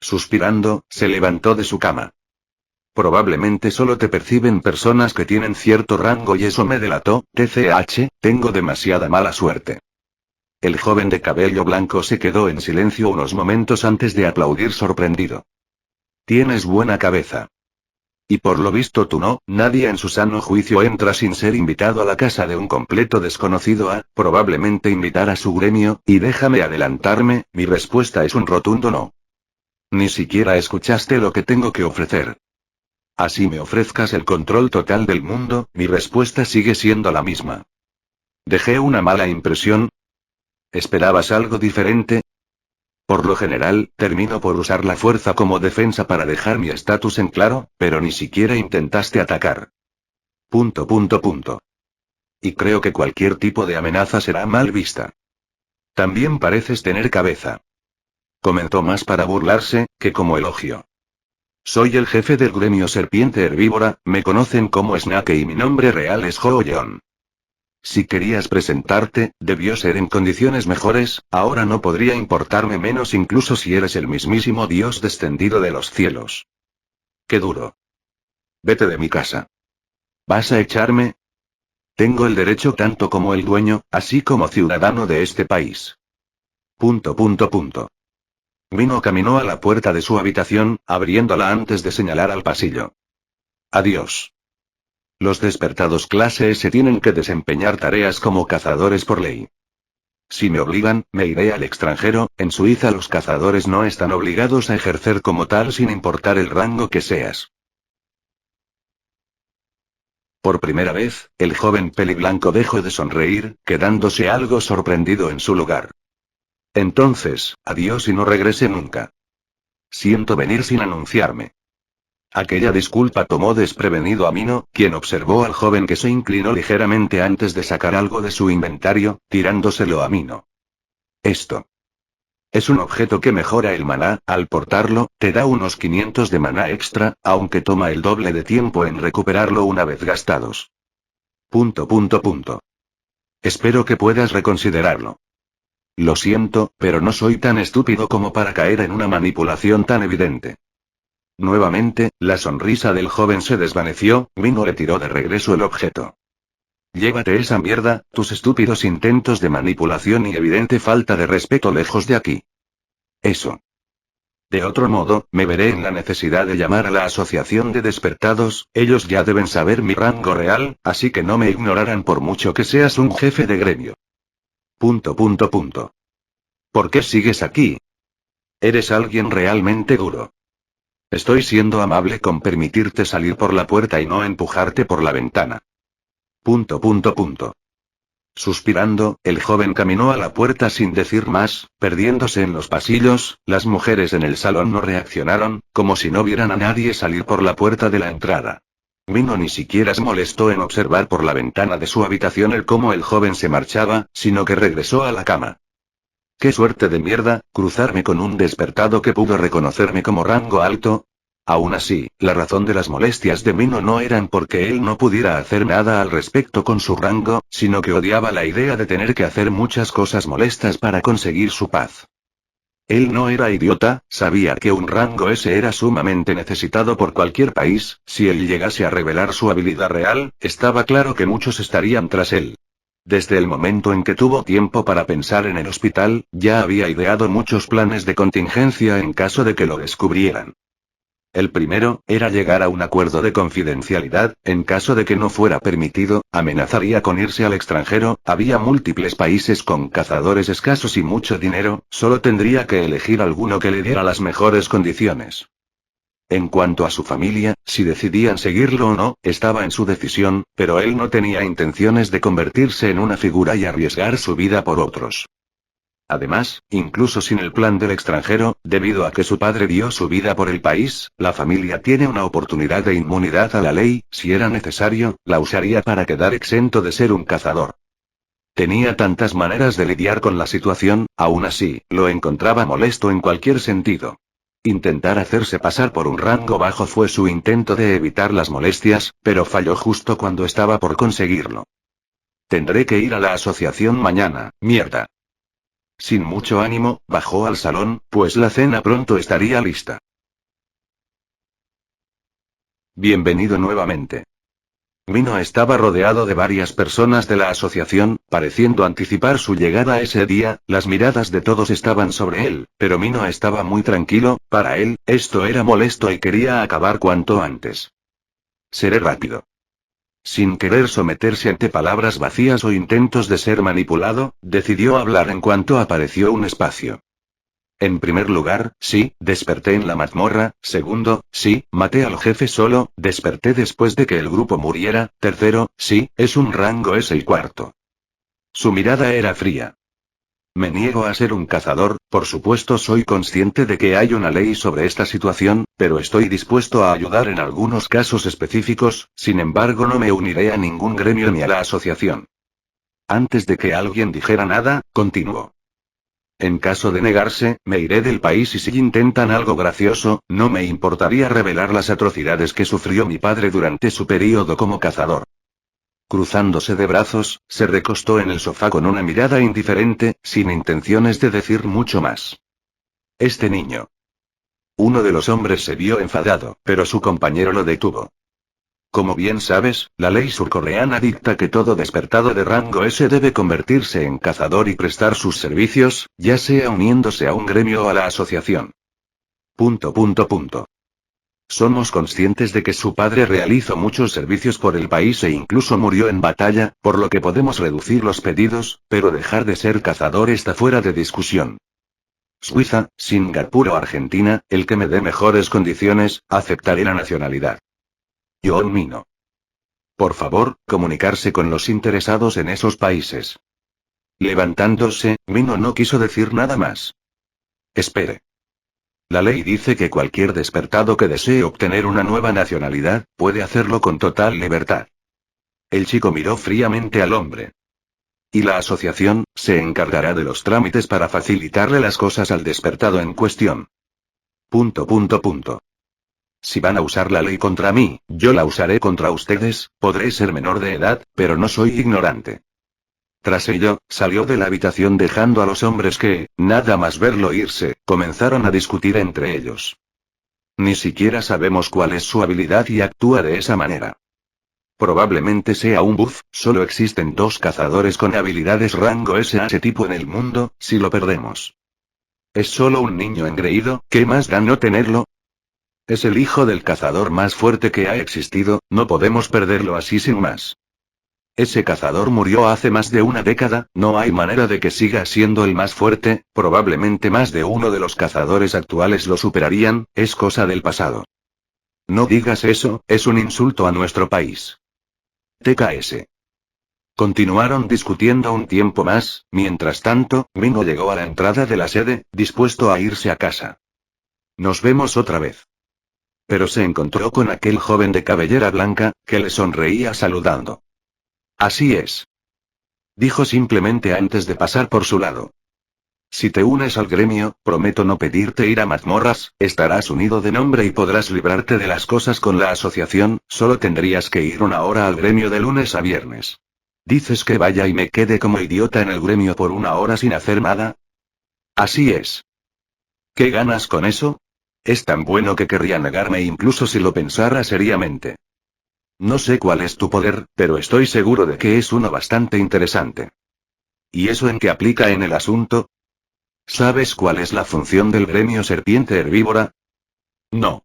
Suspirando, se levantó de su cama. Probablemente solo te perciben personas que tienen cierto rango y eso me delató, TCH, tengo demasiada mala suerte. El joven de cabello blanco se quedó en silencio unos momentos antes de aplaudir sorprendido. Tienes buena cabeza. Y por lo visto tú no, nadie en su sano juicio entra sin ser invitado a la casa de un completo desconocido a, probablemente invitar a su gremio, y déjame adelantarme, mi respuesta es un rotundo no. Ni siquiera escuchaste lo que tengo que ofrecer. Así me ofrezcas el control total del mundo, mi respuesta sigue siendo la misma. ¿Dejé una mala impresión? ¿Esperabas algo diferente? Por lo general, termino por usar la fuerza como defensa para dejar mi estatus en claro, pero ni siquiera intentaste atacar. Y creo que cualquier tipo de amenaza será mal vista. También pareces tener cabeza. Comentó más para burlarse, que como elogio. Soy el jefe del gremio serpiente herbívora, me conocen como Snake y mi nombre real es Ho-Yon. Si querías presentarte, debió ser en condiciones mejores, ahora no podría importarme menos incluso si eres el mismísimo Dios descendido de los cielos. Qué duro. Vete de mi casa. ¿Vas a echarme? Tengo el derecho tanto como el dueño, así como ciudadano de este país. Vino caminó a la puerta de su habitación, abriéndola antes de señalar al pasillo. Adiós. Los despertados clase S tienen que desempeñar tareas como cazadores por ley. Si me obligan, me iré al extranjero, en Suiza los cazadores no están obligados a ejercer como tal sin importar el rango que seas. Por primera vez, el joven peliblanco dejó de sonreír, quedándose algo sorprendido en su lugar. Entonces, adiós y no regrese nunca. Siento venir sin anunciarme. Aquella disculpa tomó desprevenido a Mino, quien observó al joven que se inclinó ligeramente antes de sacar algo de su inventario, tirándoselo a Mino. Esto es un objeto que mejora el maná, al portarlo, te da unos 500 de maná extra, aunque toma el doble de tiempo en recuperarlo una vez gastados. ... Espero que puedas reconsiderarlo. Lo siento, pero no soy tan estúpido como para caer en una manipulación tan evidente. Nuevamente, la sonrisa del joven se desvaneció, Mino le tiró de regreso el objeto. Llévate esa mierda, tus estúpidos intentos de manipulación y evidente falta de respeto lejos de aquí. Eso. De otro modo, me veré en la necesidad de llamar a la asociación de despertados, ellos ya deben saber mi rango real, así que no me ignorarán por mucho que seas un jefe de gremio. ... ¿Por qué sigues aquí? Eres alguien realmente duro. Estoy siendo amable con permitirte salir por la puerta y no empujarte por la ventana. ... Suspirando, el joven caminó a la puerta sin decir más, perdiéndose en los pasillos. Las mujeres en el salón no reaccionaron, como si no vieran a nadie salir por la puerta de la entrada. Mino ni siquiera se molestó en observar por la ventana de su habitación el cómo el joven se marchaba, sino que regresó a la cama. ¡Qué suerte de mierda, cruzarme con un despertado que pudo reconocerme como rango alto! Aún así, la razón de las molestias de Mino no eran porque él no pudiera hacer nada al respecto con su rango, sino que odiaba la idea de tener que hacer muchas cosas molestas para conseguir su paz. Él no era idiota, sabía que un rango S era sumamente necesitado por cualquier país. Si él llegase a revelar su habilidad real, estaba claro que muchos estarían tras él. Desde el momento en que tuvo tiempo para pensar en el hospital, ya había ideado muchos planes de contingencia en caso de que lo descubrieran. El primero, era llegar a un acuerdo de confidencialidad. En caso de que no fuera permitido, amenazaría con irse al extranjero. Había múltiples países con cazadores escasos y mucho dinero, solo tendría que elegir alguno que le diera las mejores condiciones. En cuanto a su familia, si decidían seguirlo o no, estaba en su decisión, pero él no tenía intenciones de convertirse en una figura y arriesgar su vida por otros. Además, incluso sin el plan del extranjero, debido a que su padre dio su vida por el país, la familia tiene una oportunidad de inmunidad a la ley. Si era necesario, la usaría para quedar exento de ser un cazador. Tenía tantas maneras de lidiar con la situación, aún así, lo encontraba molesto en cualquier sentido. Intentar hacerse pasar por un rango bajo fue su intento de evitar las molestias, pero falló justo cuando estaba por conseguirlo. Tendré que ir a la asociación mañana, mierda. Sin mucho ánimo, bajó al salón, pues la cena pronto estaría lista. Bienvenido nuevamente. Mino estaba rodeado de varias personas de la asociación, pareciendo anticipar su llegada ese día. Las miradas de todos estaban sobre él, pero Mino estaba muy tranquilo. Para él, esto era molesto y quería acabar cuanto antes. Seré rápido. Sin querer someterse ante palabras vacías o intentos de ser manipulado, decidió hablar en cuanto apareció un espacio. En primer lugar, sí, desperté en la mazmorra. Segundo, sí, maté al jefe solo. Desperté después de que el grupo muriera. Tercero, sí, es un rango S. Y cuarto. Su mirada era fría. Me niego a ser un cazador. Por supuesto soy consciente de que hay una ley sobre esta situación, pero estoy dispuesto a ayudar en algunos casos específicos. Sin embargo, no me uniré a ningún gremio ni a la asociación. Antes de que alguien dijera nada, continuó. En caso de negarse, me iré del país y si intentan algo gracioso, no me importaría revelar las atrocidades que sufrió mi padre durante su período como cazador. Cruzándose de brazos, se recostó en el sofá con una mirada indiferente, sin intenciones de decir mucho más. Este niño. Uno de los hombres se vio enfadado, pero su compañero lo detuvo. Como bien sabes, la ley surcoreana dicta que todo despertado de rango S debe convertirse en cazador y prestar sus servicios, ya sea uniéndose a un gremio o a la asociación. Somos conscientes de que su padre realizó muchos servicios por el país e incluso murió en batalla, por lo que podemos reducir los pedidos, pero dejar de ser cazador está fuera de discusión. Suiza, Singapur o Argentina, el que me dé mejores condiciones, aceptaré la nacionalidad. John Mino. Por favor, comunicarse con los interesados en esos países. Levantándose, Mino no quiso decir nada más. Espere. La ley dice que cualquier despertado que desee obtener una nueva nacionalidad, puede hacerlo con total libertad. El chico miró fríamente al hombre. Y la asociación, se encargará de los trámites para facilitarle las cosas al despertado en cuestión. ... Si van a usar la ley contra mí, yo la usaré contra ustedes, podré ser menor de edad, pero no soy ignorante. Tras ello, salió de la habitación dejando a los hombres que, nada más verlo irse, comenzaron a discutir entre ellos. Ni siquiera sabemos cuál es su habilidad y actúa de esa manera. Probablemente sea un buff, solo existen 2 cazadores con habilidades rango SH tipo en el mundo, si lo perdemos. Es solo un niño engreído, ¿qué más da no tenerlo? Es el hijo del cazador más fuerte que ha existido, no podemos perderlo así sin más. Ese cazador murió hace más de una década, no hay manera de que siga siendo el más fuerte, probablemente más de uno de los cazadores actuales lo superarían, es cosa del pasado. No digas eso, es un insulto a nuestro país. TKS. Continuaron discutiendo un tiempo más, mientras tanto, Mino llegó a la entrada de la sede, dispuesto a irse a casa. Nos vemos otra vez. Pero se encontró con aquel joven de cabellera blanca, que le sonreía saludando. Así es. Dijo simplemente antes de pasar por su lado. Si te unes al gremio, prometo no pedirte ir a mazmorras, estarás unido de nombre y podrás librarte de las cosas con la asociación, solo tendrías que ir 1 hora al gremio de lunes a viernes. ¿Dices que vaya y me quede como idiota en el gremio por 1 hora sin hacer nada? Así es. ¿Qué ganas con eso? Es tan bueno que querría negarme incluso si lo pensara seriamente. No sé cuál es tu poder, pero estoy seguro de que es uno bastante interesante. ¿Y eso en qué aplica en el asunto? ¿Sabes cuál es la función del gremio serpiente herbívora? No.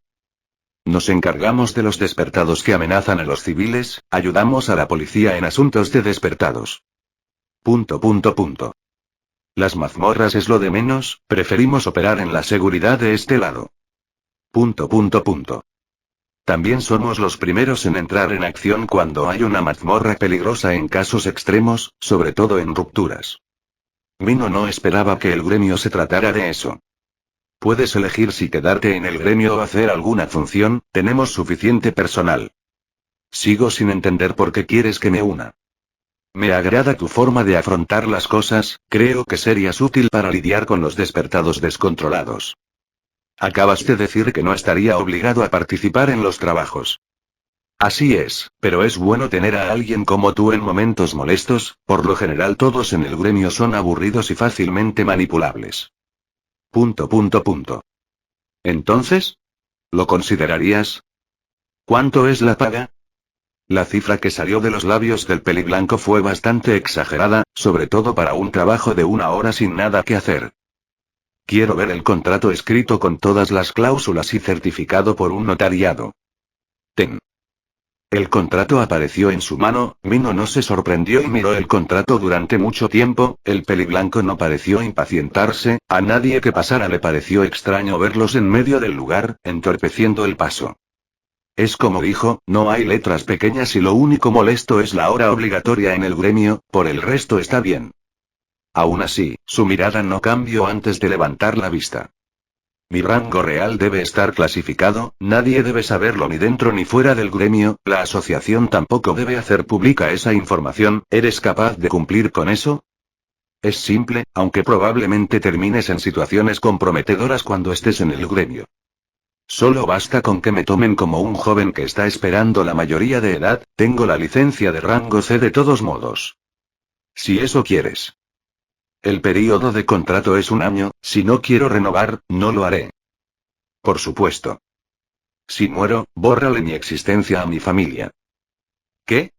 Nos encargamos de los despertados que amenazan a los civiles, ayudamos a la policía en asuntos de despertados. ... Las mazmorras es lo de menos, preferimos operar en la seguridad de este lado. ... También somos los primeros en entrar en acción cuando hay una mazmorra peligrosa en casos extremos, sobre todo en rupturas. Mino no esperaba que el gremio se tratara de eso. Puedes elegir si quedarte en el gremio o hacer alguna función, tenemos suficiente personal. Sigo sin entender por qué quieres que me una. Me agrada tu forma de afrontar las cosas, creo que serías útil para lidiar con los despertados descontrolados. Acabas de decir que no estaría obligado a participar en los trabajos. Así es, pero es bueno tener a alguien como tú en momentos molestos, por lo general todos en el gremio son aburridos y fácilmente manipulables. ... Entonces, ¿lo considerarías? ¿Cuánto es la paga? La cifra que salió de los labios del peliblanco fue bastante exagerada, sobre todo para un trabajo de 1 hora sin nada que hacer. Quiero ver el contrato escrito con todas las cláusulas y certificado por un notariado. Ten. El contrato apareció en su mano, Mino no se sorprendió y miró el contrato durante mucho tiempo, el peliblanco no pareció impacientarse, a nadie que pasara le pareció extraño verlos en medio del lugar, entorpeciendo el paso. Es como dijo, no hay letras pequeñas y lo único molesto es la hora obligatoria en el gremio, por el resto está bien. Aún así, su mirada no cambió antes de levantar la vista. Mi rango real debe estar clasificado, nadie debe saberlo ni dentro ni fuera del gremio, la asociación tampoco debe hacer pública esa información, ¿eres capaz de cumplir con eso? Es simple, aunque probablemente termines en situaciones comprometedoras cuando estés en el gremio. Solo basta con que me tomen como un joven que está esperando la mayoría de edad, tengo la licencia de rango C de todos modos. Si eso quieres. El período de contrato es 1 año, si no quiero renovar, no lo haré. Por supuesto. Si muero, bórrale mi existencia a mi familia. ¿Qué?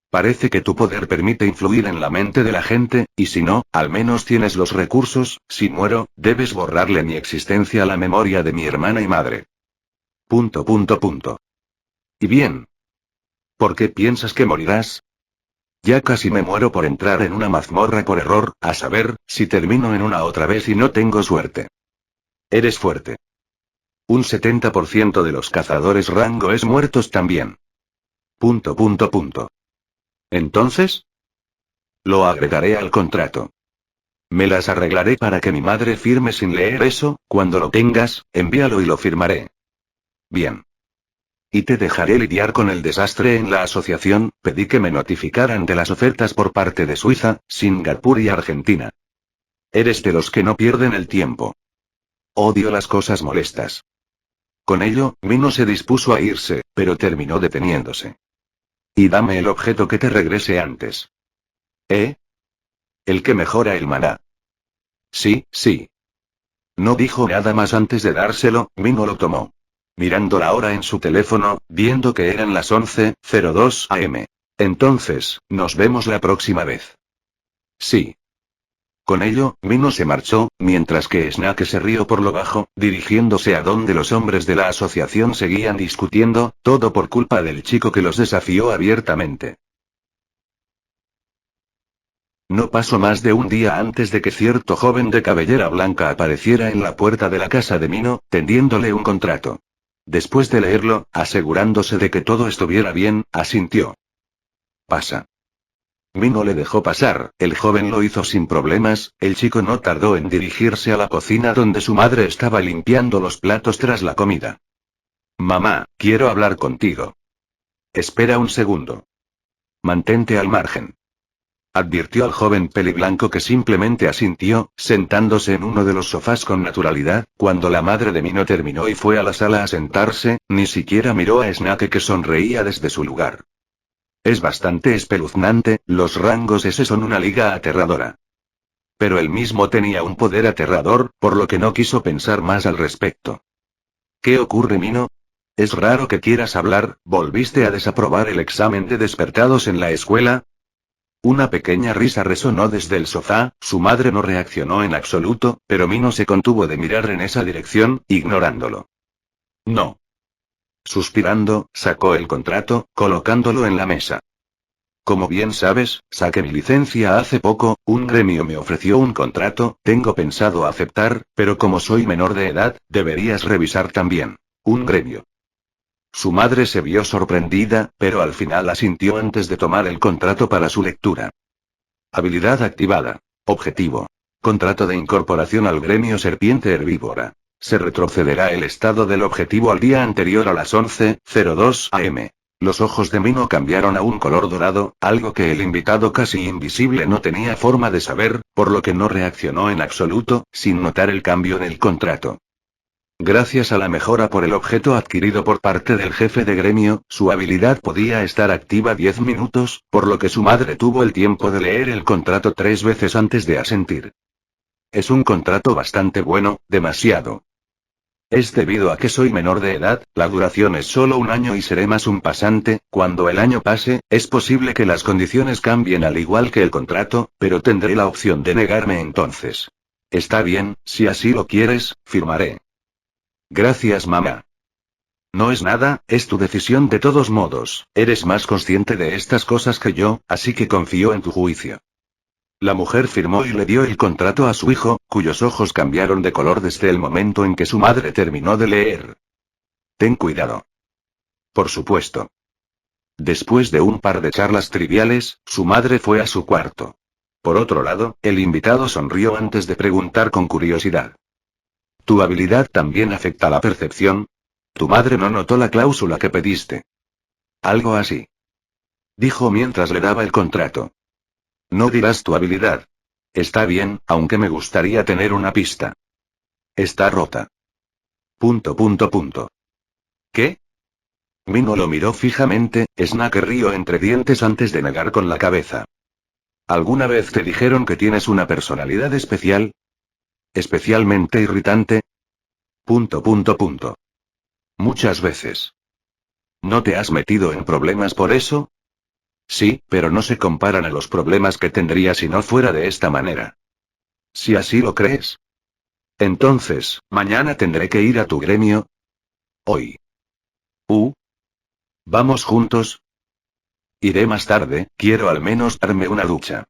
Parece que tu poder permite influir en la mente de la gente, y si no, al menos tienes los recursos, si muero, debes borrarle mi existencia a la memoria de mi hermana y madre. ... ¿Y bien? ¿Por qué piensas que morirás? Ya casi me muero por entrar en una mazmorra por error, a saber, si termino en una otra vez y no tengo suerte. Eres fuerte. Un 70% de los cazadores rango es muertos también. ... Entonces, lo agregaré al contrato. Me las arreglaré para que mi madre firme sin leer eso, cuando lo tengas, envíalo y lo firmaré. Bien. Y te dejaré lidiar con el desastre en la asociación. Pedí que me notificaran de las ofertas por parte de Suiza, Singapur y Argentina. Eres de los que no pierden el tiempo. Odio las cosas molestas. Con ello, Mino se dispuso a irse, pero terminó deteniéndose. Y dame el objeto que te regrese antes. ¿Eh? El que mejora el maná. Sí, sí. No dijo nada más antes de dárselo. Mino lo tomó. Mirando la hora en su teléfono, viendo que eran las 11:02 am. Entonces, nos vemos la próxima vez. Sí. Con ello, Mino se marchó, mientras que Snake se rió por lo bajo, dirigiéndose a donde los hombres de la asociación seguían discutiendo, todo por culpa del chico que los desafió abiertamente. No pasó más de un día antes de que cierto joven de cabellera blanca apareciera en la puerta de la casa de Mino, tendiéndole un contrato. Después de leerlo, asegurándose de que todo estuviera bien, asintió. Pasa. Mino le dejó pasar, el joven lo hizo sin problemas. El chico no tardó en dirigirse a la cocina donde su madre estaba limpiando los platos tras la comida. Mamá, quiero hablar contigo. Espera un segundo. Mantente al margen. Advirtió al joven peliblanco, que simplemente asintió, sentándose en uno de los sofás con naturalidad. Cuando la madre de Mino terminó y fue a la sala a sentarse, ni siquiera miró a Snake, que sonreía desde su lugar. Es bastante espeluznante, los rangos S son una liga aterradora. Pero él mismo tenía un poder aterrador, por lo que no quiso pensar más al respecto. ¿Qué ocurre, Mino? Es raro que quieras hablar. ¿Volviste a desaprobar el examen de despertados en la escuela? Una pequeña risa resonó desde el sofá. Su madre no reaccionó en absoluto, pero Mino se contuvo de mirar en esa dirección, ignorándolo. No. Suspirando, sacó el contrato, colocándolo en la mesa. Como bien sabes, saqué mi licencia hace poco. Un gremio me ofreció un contrato. Tengo pensado aceptar, pero como soy menor de edad, deberías revisar también. Un gremio. Su madre se vio sorprendida, pero al final asintió antes de tomar el contrato para su lectura. Habilidad activada. Objetivo. Contrato de incorporación al gremio serpiente herbívora. Se retrocederá el estado del objetivo al día anterior a las 11:02 am. Los ojos de Mino cambiaron a un color dorado, algo que el invitado casi invisible no tenía forma de saber, por lo que no reaccionó en absoluto, sin notar el cambio en el contrato. Gracias a la mejora por el objeto adquirido por parte del jefe de gremio, su habilidad podía estar activa 10 minutos, por lo que su madre tuvo el tiempo de leer el contrato 3 veces antes de asentir. Es un contrato bastante bueno, demasiado. Es debido a que soy menor de edad. La duración es solo un año y seré más un pasante. Cuando el año pase, es posible que las condiciones cambien al igual que el contrato, pero tendré la opción de negarme entonces. Está bien, si así lo quieres, firmaré. Gracias, mamá. No es nada, es tu decisión de todos modos. Eres más consciente de estas cosas que yo, así que confío en tu juicio. La mujer firmó y le dio el contrato a su hijo, cuyos ojos cambiaron de color desde el momento en que su madre terminó de leer. Ten cuidado. Por supuesto. Después de un par de charlas triviales, su madre fue a su cuarto. Por otro lado, el invitado sonrió antes de preguntar con curiosidad. ¿Tu habilidad también afecta la percepción? Tu madre no notó la cláusula que pediste. Algo así. Dijo mientras le daba el contrato. No dirás tu habilidad. Está bien, aunque me gustaría tener una pista. Está rota. Punto. ¿Qué? Mino lo miró fijamente. Snake rió entre dientes antes de negar con la cabeza. ¿Alguna vez te dijeron que tienes una personalidad especial? ¿Especialmente irritante? Punto. Muchas veces. ¿No te has metido en problemas por eso? Sí, pero no se comparan a los problemas que tendría si no fuera de esta manera. Si así lo crees. Entonces, mañana tendré que ir a tu gremio. Hoy. ¿Vamos juntos? Iré más tarde, quiero al menos darme una ducha.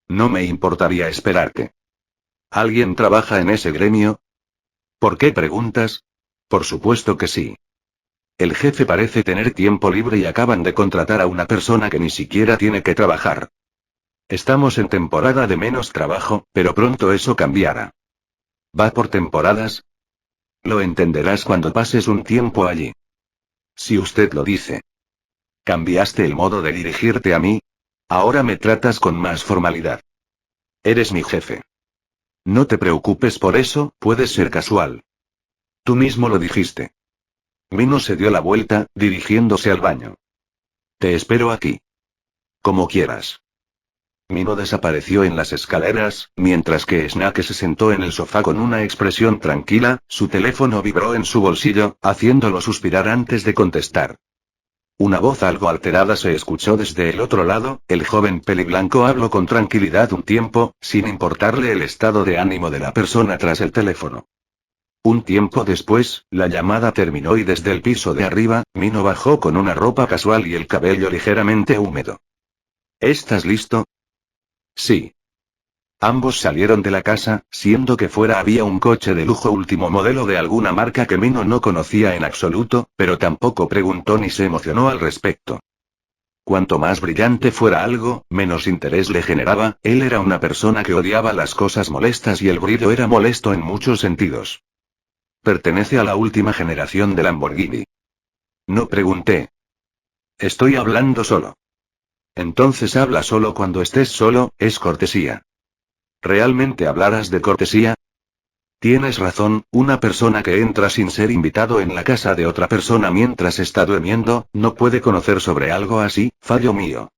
No me importaría esperarte. ¿Alguien trabaja en ese gremio? ¿Por qué preguntas? Por supuesto que sí. El jefe parece tener tiempo libre y acaban de contratar a una persona que ni siquiera tiene que trabajar. Estamos en temporada de menos trabajo, pero pronto eso cambiará. ¿Va por temporadas? Lo entenderás cuando pases un tiempo allí. Si usted lo dice. ¿Cambiaste el modo de dirigirte a mí? Ahora me tratas con más formalidad. Eres mi jefe. No te preocupes por eso, puede ser casual. Tú mismo lo dijiste. Mino se dio la vuelta, dirigiéndose al baño. Te espero aquí. Como quieras. Mino desapareció en las escaleras, mientras que Snake se sentó en el sofá con una expresión tranquila. Su teléfono vibró en su bolsillo, haciéndolo suspirar antes de contestar. Una voz algo alterada se escuchó desde el otro lado. El joven peliblanco habló con tranquilidad un tiempo, sin importarle el estado de ánimo de la persona tras el teléfono. Un tiempo después, la llamada terminó y desde el piso de arriba, Mino bajó con una ropa casual y el cabello ligeramente húmedo. ¿Estás listo? Sí. Ambos salieron de la casa, siendo que fuera había un coche de lujo último modelo de alguna marca que Mino no conocía en absoluto, pero tampoco preguntó ni se emocionó al respecto. Cuanto más brillante fuera algo, menos interés le generaba. Él era una persona que odiaba las cosas molestas y el brillo era molesto en muchos sentidos. Pertenece a la última generación de Lamborghini. No pregunté. Estoy hablando solo. Entonces habla solo cuando estés solo, es cortesía. ¿Realmente hablarás de cortesía? Tienes razón, una persona que entra sin ser invitado en la casa de otra persona mientras está durmiendo, no puede conocer sobre algo así, fallo mío. ...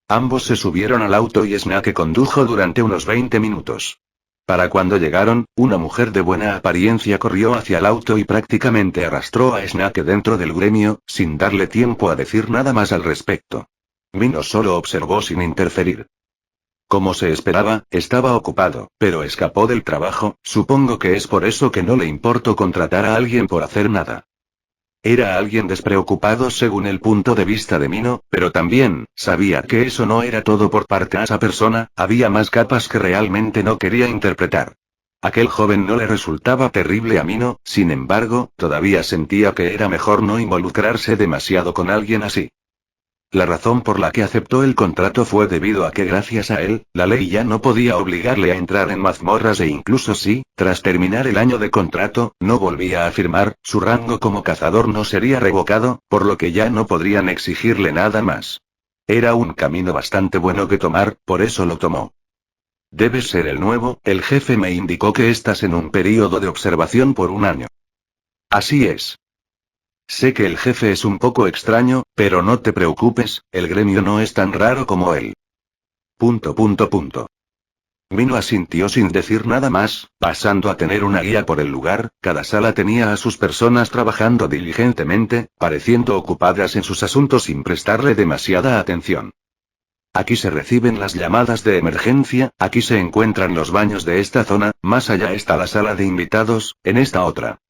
Ambos se subieron al auto y Snake condujo durante unos 20 minutos. Para cuando llegaron, una mujer de buena apariencia corrió hacia el auto y prácticamente arrastró a Snake dentro del gremio, sin darle tiempo a decir nada más al respecto. Mino solo observó sin interferir. Como se esperaba, estaba ocupado, pero escapó del trabajo. Supongo que es por eso que no le importó contratar a alguien por hacer nada. Era alguien despreocupado según el punto de vista de Mino, pero también, sabía que eso no era todo por parte de esa persona, había más capas que realmente no quería interpretar. Aquel joven no le resultaba terrible a Mino, sin embargo, todavía sentía que era mejor no involucrarse demasiado con alguien así. La razón por la que aceptó el contrato fue debido a que gracias a él, la ley ya no podía obligarle a entrar en mazmorras e incluso si, tras terminar el año de contrato, no volvía a firmar, su rango como cazador no sería revocado, por lo que ya no podrían exigirle nada más. Era un camino bastante bueno que tomar, por eso lo tomó. Debes ser el nuevo, el jefe me indicó que estás en un período de observación por un año. Así es. Sé que el jefe es un poco extraño, pero no te preocupes, el gremio no es tan raro como él. ... Mino asintió sin decir nada más, pasando a tener una guía por el lugar. Cada sala tenía a sus personas trabajando diligentemente, pareciendo ocupadas en sus asuntos sin prestarle demasiada atención. Aquí se reciben las llamadas de emergencia, aquí se encuentran los baños de esta zona, más allá está la sala de invitados, en esta otra.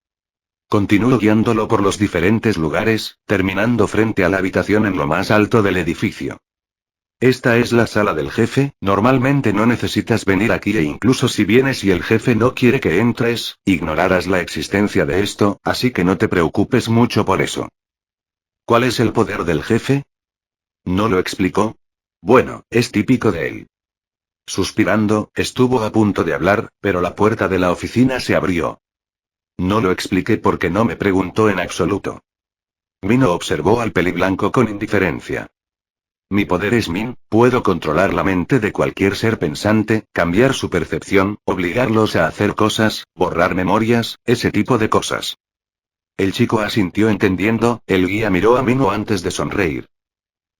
Continuó guiándolo por los diferentes lugares, terminando frente a la habitación en lo más alto del edificio. Esta es la sala del jefe, normalmente no necesitas venir aquí e incluso si vienes y el jefe no quiere que entres, ignorarás la existencia de esto, así que no te preocupes mucho por eso. ¿Cuál es el poder del jefe? ¿No lo explicó? Bueno, es típico de él. Suspirando, estuvo a punto de hablar, pero la puerta de la oficina se abrió. No lo expliqué porque no me preguntó en absoluto. Mino observó al peliblanco con indiferencia. Mi poder es Min, puedo controlar la mente de cualquier ser pensante, cambiar su percepción, obligarlos a hacer cosas, borrar memorias, ese tipo de cosas. El chico asintió entendiendo. El guía miró a Mino antes de sonreír.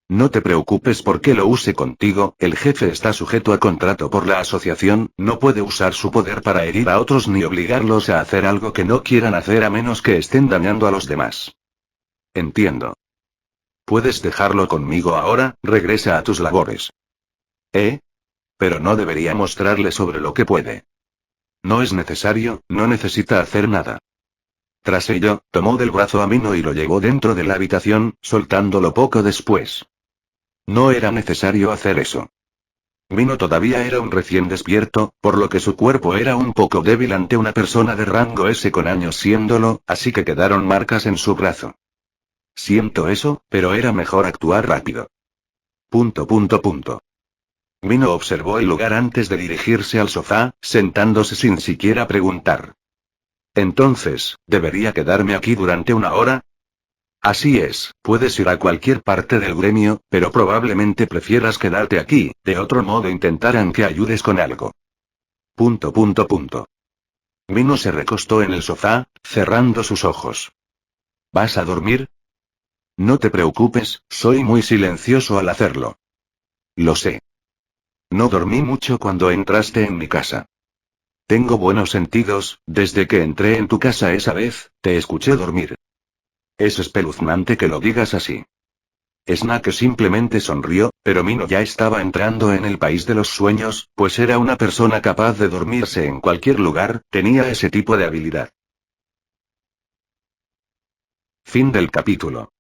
No te preocupes porque lo use contigo, el jefe está sujeto a contrato por la asociación, no puede usar su poder para herir a otros ni obligarlos a hacer algo que no quieran hacer a menos que estén dañando a los demás. Entiendo. Puedes dejarlo conmigo ahora, regresa a tus labores. Pero no debería mostrarle sobre lo que puede. No es necesario, no necesita hacer nada. Tras ello, tomó del brazo a Mino y lo llevó dentro de la habitación, soltándolo poco después. No era necesario hacer eso. Mino todavía era un recién despierto, por lo que su cuerpo era un poco débil ante una persona de rango S con años siéndolo, así que quedaron marcas en su brazo. Siento eso, pero era mejor actuar rápido. Punto punto punto. Mino observó el lugar antes de dirigirse al sofá, sentándose sin siquiera preguntar. Entonces, ¿debería quedarme aquí durante una hora? Así es, puedes ir a cualquier parte del gremio, pero probablemente prefieras quedarte aquí, de otro modo intentarán que ayudes con algo. Punto punto punto. Mino se recostó en el sofá, cerrando sus ojos. ¿Vas a dormir? No te preocupes, soy muy silencioso al hacerlo. Lo sé. No dormí mucho cuando entraste en mi casa. Tengo buenos sentidos, desde que entré en tu casa esa vez, te escuché dormir. Es espeluznante que lo digas así. Snake simplemente sonrió, pero Mino ya estaba entrando en el país de los sueños, pues era una persona capaz de dormirse en cualquier lugar, tenía ese tipo de habilidad. Fin del capítulo.